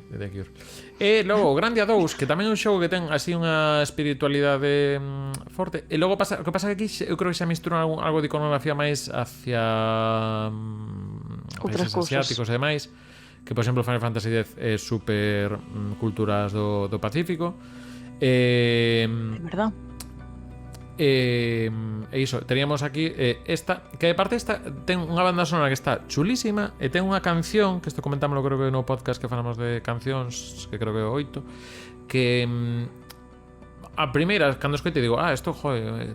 The Cure. E logo o Grandia 2, que tamén é un xogo que ten así unha espiritualidade forte. E logo o que pasa que aquí eu creo que xa misturan algo de iconografía máis hacia países asiáticos e demais, que por exemplo Final Fantasy X é super culturas do Pacífico. É verdad. E iso, teríamos aquí esta, que aparte esta ten unha banda sonora que está chulísima e ten unha canción, que isto comentámoslo creo que no podcast que falamos de cancións, que creo que é o 8, que a primeira, cando escoite digo, isto,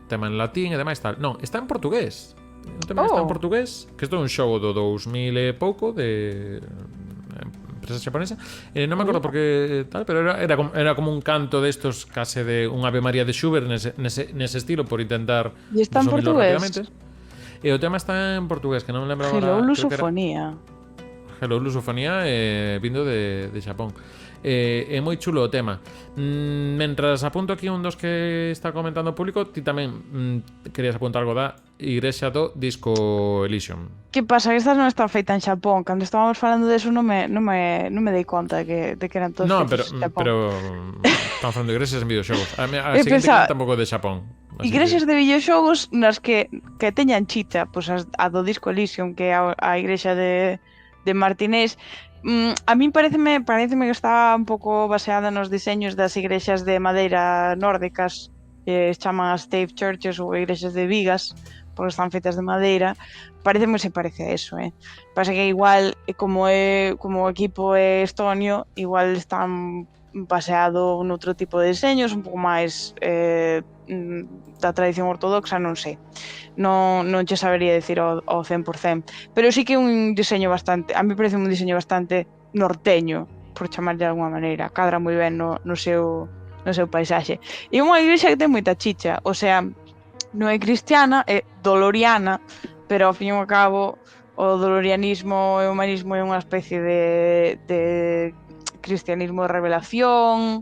tema en latín e demais tal. Non, está en portugués. Está en portugués, que isto é un xogo do 2000 e pouco de empresa xaponesa, non me acordo porque tal, pero era como un canto destos case de un Ave María de Schubert nese estilo, por intentar e está en portugués. E o tema está en portugués, que non me lembro agora. Hello Lusofonía. Hello Lusofonía, vindo de Xapón. É moi chulo o tema. Mentras apunto aquí un dos que está comentando o público, ti tamén querías apuntar algo da igrexa do Disco Elysium. Que pasa? Que esta non está feita en Xapón. Cando estábamos falando de eso non me dei conta de que eran todos feitos en Xapón. pero estamos falando de igrexas en videoxogos. A seguinte que tampouco de Xapón. Igrexas de videoxogos nas que teñan chicha, pois a do Disco Elysium, que é a igrexa de Martinez. A min pareceme que está un pouco baseada nos diseños das igrexas de madeira nórdicas, chaman as stave churches ou igrexas de vigas, porque están feitas de madeira. Pareceme que se parece a eso, Pasa que igual, como o equipo é estonio, igual están baseado noutro tipo de diseños, un pouco máis da tradición ortodoxa, non sei. Non che sabería decir ao 100%, pero sí que é un diseño bastante, a mí parece un diseño bastante norteño, por chamarlle de alguma maneira, cadra moi ben no seu paisaxe. E unha igrexa que ten moita chicha, o sea, non é cristiana, é doloriana, pero ao fin e ao cabo o dolorianismo e o humanismo é unha especie de cristianismo de revelación.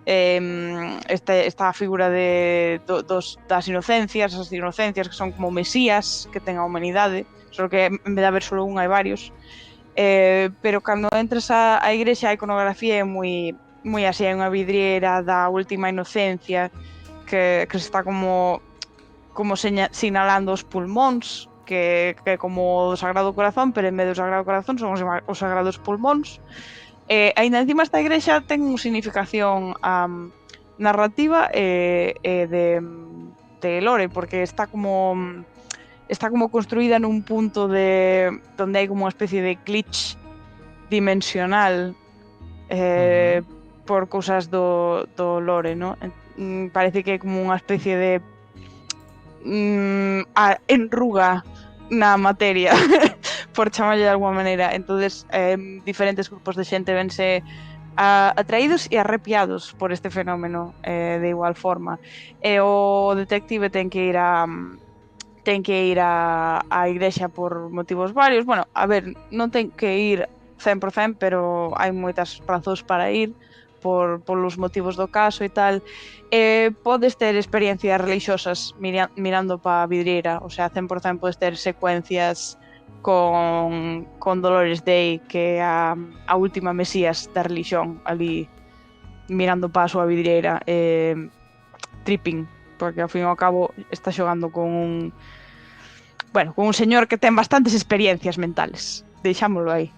Esta figura das inocencias, as inocencias que son como mesías que ten a humanidade, só que en vez de haber solo un hai varios. Pero cando entras á igrexa a iconografía é moi así, hai unha vidriera da última inocencia que se está como sinalando os pulmóns, que é como o Sagrado Corazón, pero en vez do Sagrado Corazón son os Sagrados Pulmóns. Ainda encima esta igrexa ten unha significación narrativa e de lore, porque está como construída nun punto donde hai como unha especie de glitch dimensional por cousas do lore, ¿no? Parece que é como unha especie de enruga na materia por chamarlle de alguma maneira. Entonces diferentes grupos de xente vense atraídos e arrepiados por este fenómeno de igual forma, e o detective ten que ir á igrexa por motivos varios. Bueno, a ver, non ten que ir 100%, pero hai moitas razóns para ir polos motivos do caso e tal. Podes ter experiencias religiosas mirando pa vidriera, o sea, 100% podes ter secuencias con Dolores Day, que é a última mesías da religión, ali mirando pa a súa vidriera, tripping, porque ao fin e ao cabo está xogando con un señor que ten bastantes experiencias mentales, deixámoslo aí.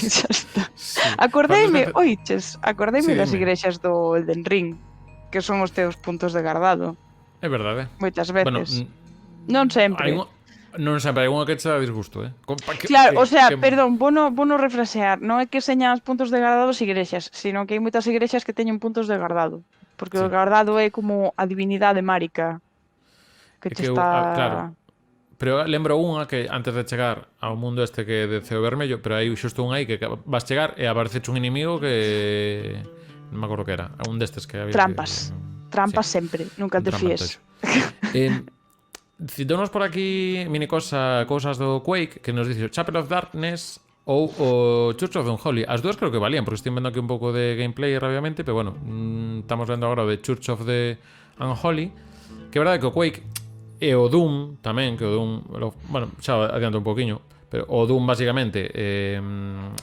Xa está. Sí. Acordeime das igrexas do Elden Ring, que son os teus puntos de guardado. É verdade. Moitas veces. Non sempre. Non sempre, hai unha que te dá disgusto, Claro, o sea, perdón, vou refrasear. Non é que señan os puntos de guardado as igrexas, sino que hai moitas igrexas que teñen puntos de guardado. Porque o guardado é como a divinidade márica que te está... Claro. Pero lembro unha que antes de chegar ao mundo este que é de ceo vermello, pero hai xusto unha aí que vas chegar e apareceche un inimigo que... non me acordo que era, un destes que había... Trampas sempre, nunca te fíes. Citounos por aquí cousas do Quake, que nos dice Chapel of Darkness ou o Church of the Unholy. As dúas creo que valían, porque estou vendo aquí un pouco de gameplay rápidamente, pero bueno, estamos vendo agora o de Church of the Unholy, que é verdade que o Quake e o Doom tamén, que o Doom, bueno, xa adianto un poquinho, pero o Doom basicamente,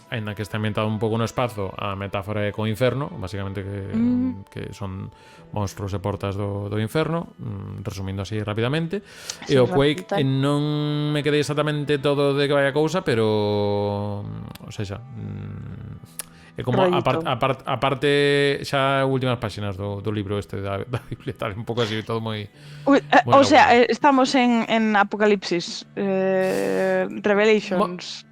ainda que está ambientado un pouco no espazo, a metáfora é co inferno, basicamente que son monstruos e portas do inferno, resumindo así rapidamente. E o Quake non me quedei exactamente todo de que vai a cousa, pero o sea, é como a parte xa últimas páxinas do libro este da Biblia, tal, un pouco así, todo moi... O sea, estamos en Apocalipsis, Revelations...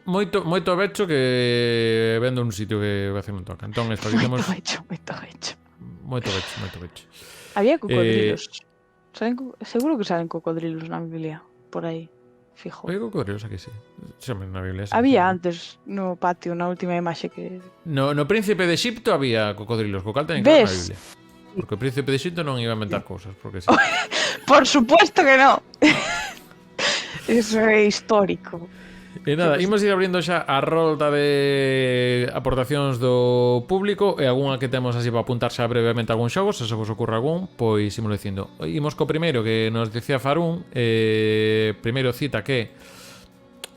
Moito becho que vendo un sitio que a veces non toca. Entón, esto dicemos... Moito becho. Había cocodrilos. Seguro que salen cocodrilos na Biblia, por aí. Fijo. Hai cocodrilos aquí, sí. Na Biblia, sí. Había antes no patio, na última imaxe que... No Príncipe de Egipto había cocodrilos, co cal ten que ver na Biblia. Porque o Príncipe de Egipto non iba a inventar cousas, porque sí. Por supuesto que non. Eso é histórico. E nada, imos ir abrindo xa a rolda de aportacións do público e algunha que temos así para apuntar xa brevemente algún xogo, se vos ocurre algún, pois imos dicindo. Imos co primeiro que nos dicía Farún, primeiro cita que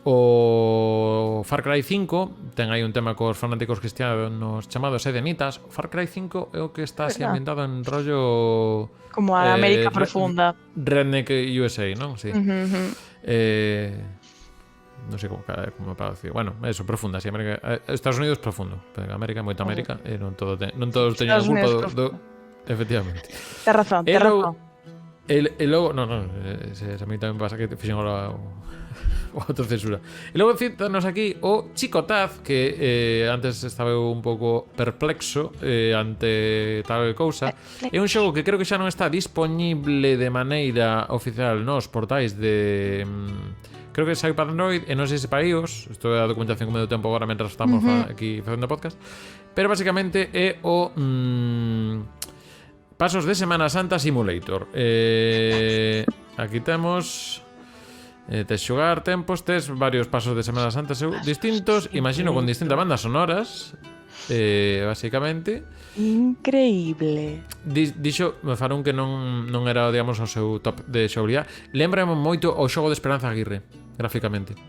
o Far Cry 5 ten aí un tema cos fanáticos cristianos chamados edenitas. Far Cry 5 é o que está así ambientado en rollo como a América profunda, Redneck USA, non? Sí. Non sei como para decir. Bueno, eso, profunda, sí, América, Estados Unidos profundo, pero América, moita América, e non todos teñen a culpa do efectivamente. Ten razón. E logo, non, a mí tamén pasa que fixen o autocensura. E logo cítanos aquí o Chicotaz, que antes estaba un pouco perplexo ante tal cousa. É un xogo que creo que xa non está disponible de maneira oficial nos portais de creo que sai para Android e non sei se para iOS. Isto é a documentación que me deu tempo agora mentre estamos aquí facendo podcast. Pero basicamente é o Pasos de Semana Santa Simulator. Aquí temos tes xogar tempos, tes varios pasos de Semana Santa distintos, imagino con distintas bandas sonoras. Basicamente increíble. Dixo Farón que non era, digamos, o seu top de xogabilidade. Lembrame moito o xogo de Esperanza Aguirre gráficamente.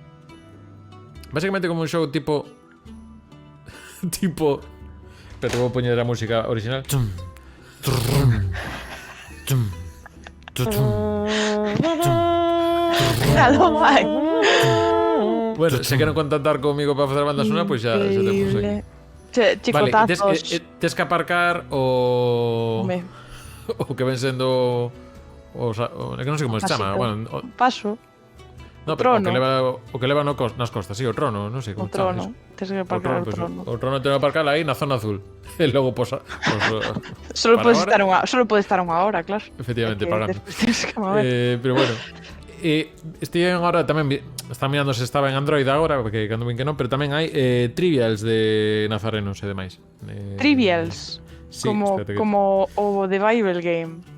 Basicamente como un xogo tipo pero vou poñer a música original. Bueno, se queren contactar comigo para facer banda sonora, pois xa temos aquí. Chicotazos. Vale, tes que aparcar o que ven sendo que non sei como se chama, bueno, paso. No, pero o que leva nas costas, sí, o trono, non sei como se chama. Tes que aparcar o trono. O trono ten que aparcar aí na zona azul. E logo posa. Solo pode estar unha hora, claro. Efectivamente, pagando. Pero bueno, estive agora tamén está mirando se estaba en Android agora, porque cando ven que non, pero tamén hai trivials de nazarenos e demais. Trivials? Sí, como o The Bible Game.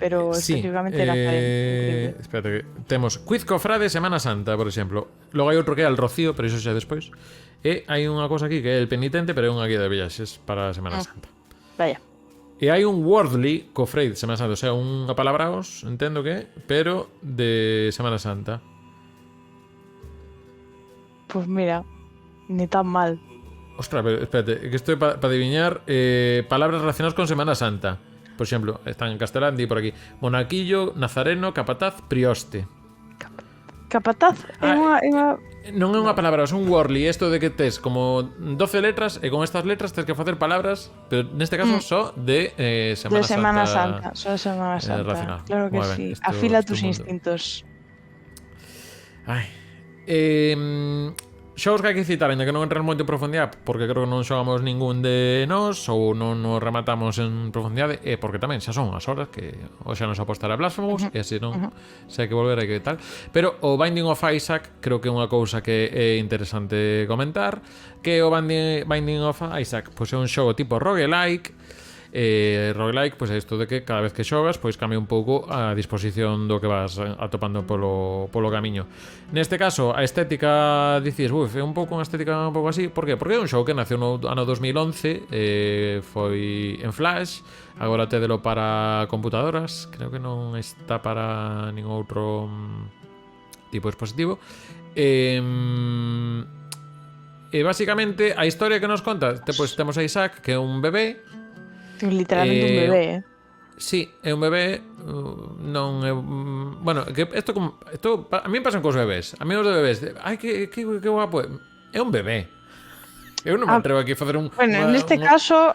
Pero especificamente nazareno. Espérate que temos Quiz Cofrade Semana Santa, por exemplo. Logo hai outro que é el Rocío, pero iso xa despois. E hai unha cosa aquí que é el Penitente, pero é unha guía de viaxes para a Semana Santa. Vaya. E hai un Wordly Cofrade Semana Santa, o sea, unha palabraos, entendo que, pero de Semana Santa. Pues mira, ni tan mal. Ostras, pero espérate, que estoy para adivinar palabras relacionadas con Semana Santa. Por exemplo, están en castelán, di por aquí monaquillo, nazareno, capataz, prioste. Capataz é unha... Non é unha palabra, é un Wordly. Isto de que tes como 12 letras e con estas letras tes que facer palabras, pero neste caso só de Semana Santa. Só de Semana Santa. Claro que sí. Afila tus instintos. Ai. Xogos que hai que citar, ainda que non entrar moito en profundidade, porque creo que non xogamos ningún de nós ou non nos rematamos en profundidade, e porque tamén xa son as horas que hoxe nos apostar a Blasphemous, e se non se hai que volver hai que tal. Pero o Binding of Isaac creo que é unha cousa que é interesante comentar, que o Binding of Isaac pois é un xogo tipo roguelike. Roguelike, pois é isto de que cada vez que xogas pois cambia un pouco a disposición do que vas atopando polo camiño. Neste caso, a estética dices, é un pouco unha estética un pouco así. Por qué? Porque é un xogo que naceu no ano 2011, foi en Flash, agora tédelo para computadoras, creo que non está para ningún outro tipo de dispositivo. E basicamente a historia que nos conta, pois temos a Isaac, que é un bebé. Literalmente un bebé, Sí, é un bebé. Non é... Bueno, que isto a mí me pasan cos bebés. A mí os de bebés, ai, que guapo. É un bebé. Eu non me atrevo aquí a facer un... Bueno, neste caso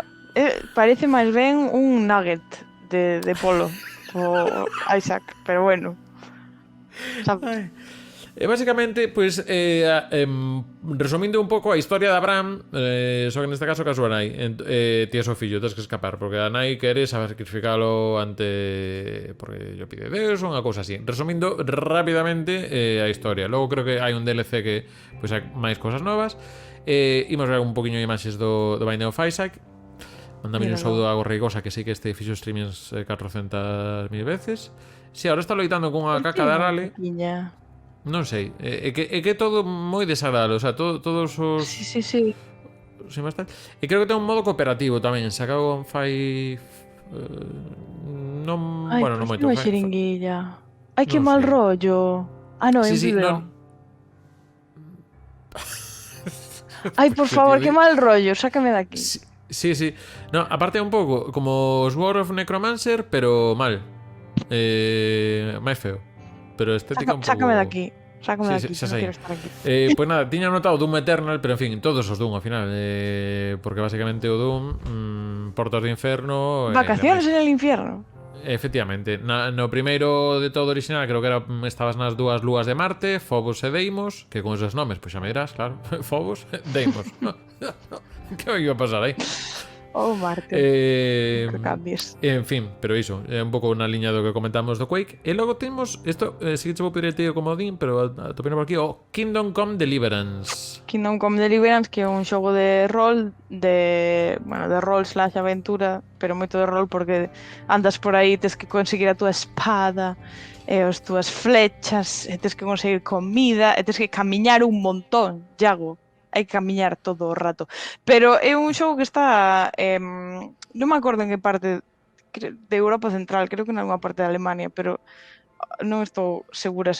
parece máis ben un nugget de polo o Isaac, pero bueno. Ai. Basicamente, pois, resumindo un pouco a historia de Abraham, só que neste caso caso a nai, ti é o fillo, tens que escapar, porque a nai quere sacrificalo ante... porque yo pide Deus, unha cousa así. Resumindo rapidamente a historia. Logo creo que hai un DLC que pois hai máis cousas novas. Imos ver un poquinho de imaxes do Binding of Isaac. Mándame un saúdo a Gorreigosa, que sei que este fixo streamings 400.000 veces. Si, ahora está loitando con unha caca de arale. Non sei, é que todo moi desagradable, o sea, todos os... Sí. E creo que ten un modo cooperativo tamén, se acabo fai... non... Ai, bueno, non moito. Ai, xeringuilla. Ai, que mal rollo. Ah, no, sí, no. Ai, por favor, que mal rollo, sácame de aquí. Sí. No, aparte un pouco como os War of Necromancer, pero mal. Máis feo. Pero estética un pouco... Sácame de aquí. Sácame de aquí, xa non quero estar aquí. Pois nada, tiña notado Doom Eternal, pero en fin, todos os Doom ao final, porque basicamente o Doom, Portos de Inferno... Vacaciones en el infierno. Efectivamente, no primeiro de todo original creo que estabas nas dúas lúas de Marte, Phobos e Deimos, que con esos nomes, pois xa me dirás, claro, Phobos, Deimos. Que iba a pasar aí? Marte. Que cambies. En fin, pero iso é un pouco na liña do que comentamos do Quake. E logo temos isto, si que che vou pedir tío como din, pero atopino por aquí o Kingdom Come Deliverance. Kingdom Come Deliverance, que é un xogo de rol, de rol / aventura, pero moito de rol porque andas por aí, tes que conseguir a túa espada, e as túas flechas, e tes que conseguir comida, e tes que camiñar un montón, Iago. Hai que camiñar todo o rato. Pero é un xogo que está... non me acordo en que parte de Europa Central, creo que en alguma parte de Alemania, pero non estou segura.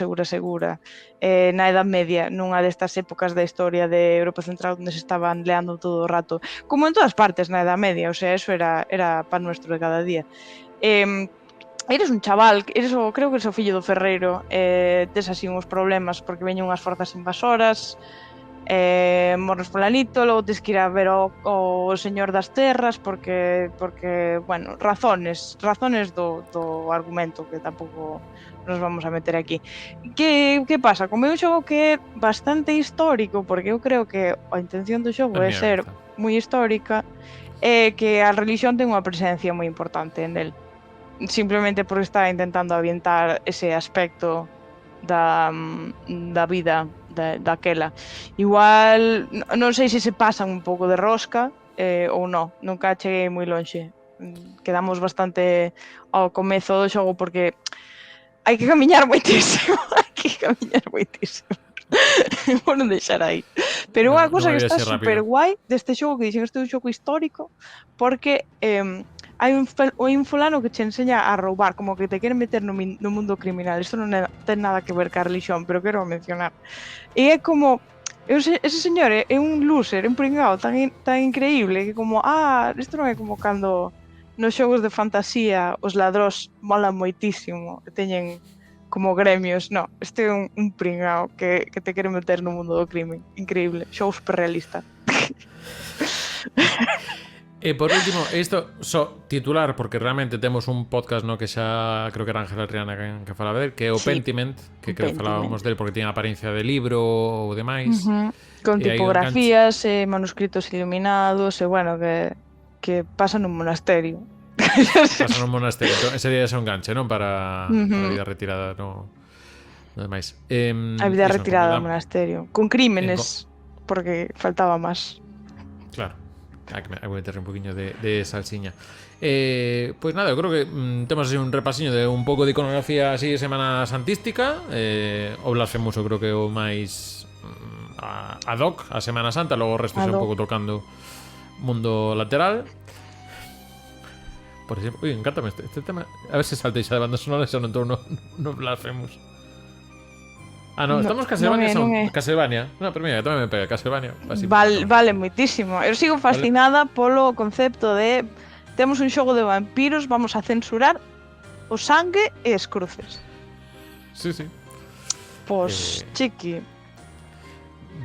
Na Edad Media, nunha destas épocas da historia de Europa Central onde se estaban leando todo o rato. Como en todas partes na Edad Media, o sea, eso era pan nuestro de cada día. Eres un chaval, creo que eres o fillo do ferreiro, tes así uns problemas porque veñen unhas forzas invasoras, morres polanito, logo tes que ir a ver o señor das terras porque bueno, razones do argumento que tampouco nos vamos a meter aquí. Que pasa? Como é un xogo que é bastante histórico, porque eu creo que a intención do xogo é ser moi histórica, e que a religión ten unha presencia moi importante en el, simplemente porque está intentando ambientar ese aspecto da vida daquela. Igual non sei se pasan un pouco de rosca ou non, nunca cheguei moi lonxe. Quedamos bastante ao comezo do xogo porque hai que camiñar moitísimo. Vou non deixar aí. Pero unha cousa que está super guai deste xogo, que dixen, este é un xogo histórico, porque hai un fulano que che enseña a roubar, como que te quere meter no mundo criminal. Isto non ten nada que ver ca religión, pero quero mencionar. E é como... ese señor é un loser, un pringao tan increíble que como, isto non é como cando nos xogos de fantasía os ladrós molan moitísimo e teñen como gremios. No, este é un pringao que te quere meter no mundo do crime. Increíble, xogo super realista. E por último, isto só titular, porque realmente temos un podcast no que xa creo que era Ángela Riana que falaba del, que é o Pentiment, que creo que falábamos del porque tiña apariencia de libro ou demais. Con tipografías e manuscritos iluminados, e bueno, que pasa nun monasterio. Pasa nun monasterio, entón, ese día é un ganche, non? Para a vida retirada, no demais. A vida retirada do monasterio, con crímenes, porque faltaba máis. Claro. Hai que meterle un poquinho de salsiña. Pois nada, eu creo que temos así un repasiño de un pouco de iconografía así semana santística. O Blasphemous eu creo que é o máis ad hoc a Semana Santa. Logo o resto xa un pouco tocando mundo lateral. Por exemplo, encántame este tema. A ver se saltei xa de banda sonora, xa non entrou no Blasphemous. No, estamos Castlevania. No, pero mira, tamén me pega Castlevania. Vale moitísimo. Eu sigo fascinada polo concepto de temos un xogo de vampiros, vamos a censurar o sangue e as cruces. Sí. Pois, chiqui.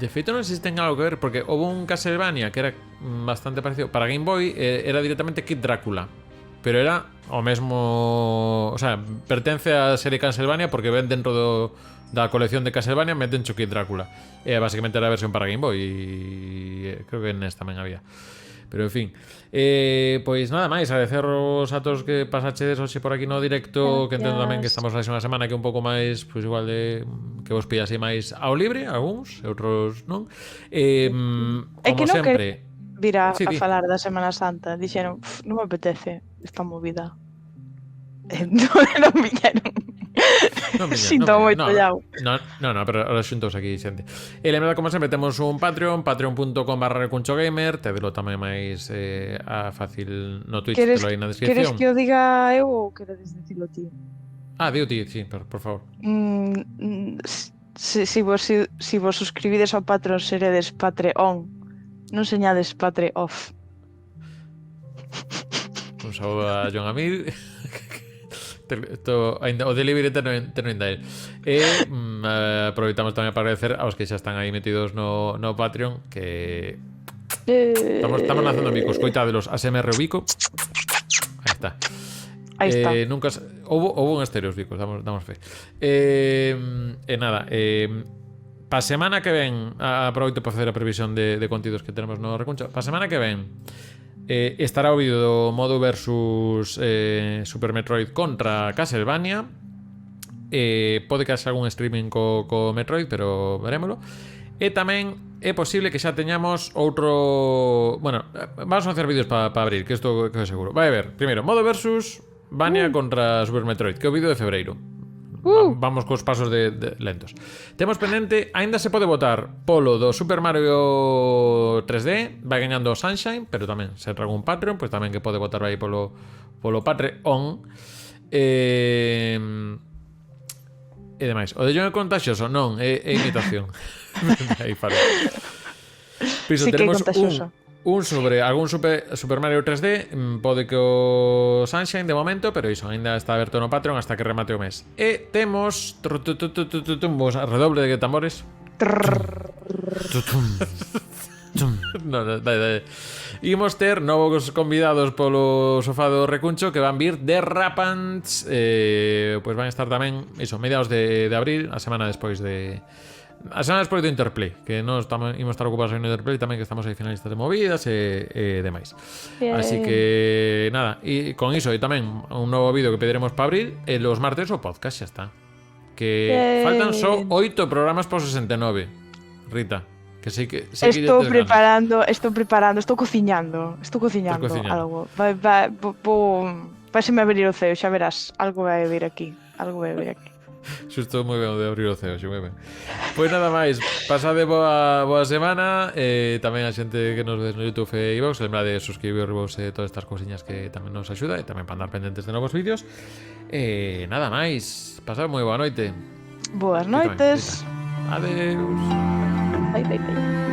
De feito non sei se ten algo que ver, porque houve un Castlevania que era bastante parecido para Game Boy, era directamente Kid Drácula, pero era o mesmo, o sea, pertence á serie Castlevania porque ven dentro da colección de Castlevania meten Kid Drácula. Basicamente era a versión para Game Boy e creo que NES tamén había. Pero en fin, pois nada máis, agradeceros a todos que pasachedes hoxe por aquí no directo, que entendo tamén que estamos aí unha semana que un pouco máis, pois igual de que vos pillase máis ao libre, algúns, outros non. Como sempre, vir a falar da Semana Santa, dixeron, non me apetece esta movida. Non viñeron. Sinto moito, Iago. No, pero ahora xuntos aquí xente. E lembrad, como sempre, temos un patreon.com/recunchogamer. Tedelo tamén máis fácil no Twitch, telo aí na descripción. Queres que o diga eu ou queredes dicilo ti? Digo ti, sí, por favor. Si vos suscribides ao Patreon seredes Patreon, non señades Patreoff. Un saúdo a John Amil. O delivery terno ainda el. Aproveitamos tamén para agradecer aos que xa están aí metidos no Patreon, que estamos nacendo bicos. Coitadelos, ASMR Bico. Aí está. Nunca houve un estéreo os bicos, damos fe. Nada, pa semana que ven, aproveito para facer a previsión de contidos que tenemos no Recuncho. Pa semana que ven Estará o vídeo do modo versus Super Metroid contra Castlevania. Pode que haxa algún streaming co Metroid, pero verémolo. E tamén é posible que xa teñamos outro... Bueno, vamos a facer vídeos para abrir, que isto que é seguro. Vai a ver, primeiro, modo versus Vania contra Super Metroid, que é o vídeo de febreiro. Vamos cos pasos de lentos. Temos pendente, aínda se pode votar polo do Super Mario 3D, vai gañando Sunshine, pero tamén se traga un Patreon, pois tamén que pode votar aí polo Patreon. E demais. O de John é contagioso? Non, é imitación. Aí faro. Piso, Sí que é tenemos contagioso. un sobre algún Super Mario 3D, pode que o Sunshine de momento, pero iso, ainda está aberto no Patreon hasta que remate o mes. E temos vos a redoble de tambores. No, dai. Imos ter novos convidados polo sofá do Recuncho que van vir de Rapants, pois van estar tamén iso, mediados de abril, a semana despois do Interplay, que nós imos estar ocupados en Interplay tamén, que estamos aí finalistas de movidas e demais. Así que nada, e con iso e tamén un novo vídeo que pediremos para abril, e los martes o podcast xa está. Que faltan só 8 programas por 69. Rita, que sei que Estou preparando, estou cociñando algo. Vaiseme abrir o ceo, xa verás, algo vai vir aquí. Xusto moi ben de abrir o ceo, moi ben. Pois nada máis, pasade boa semana, tamén a xente que nos ves no YouTube e iVoox, lembra de suscribiros e todas estas cousiñas que tamén nos axuda, e tamén para andar pendentes de novos vídeos. Nada máis, pasade moi boa noite. Boas noites. Adeus. Bye.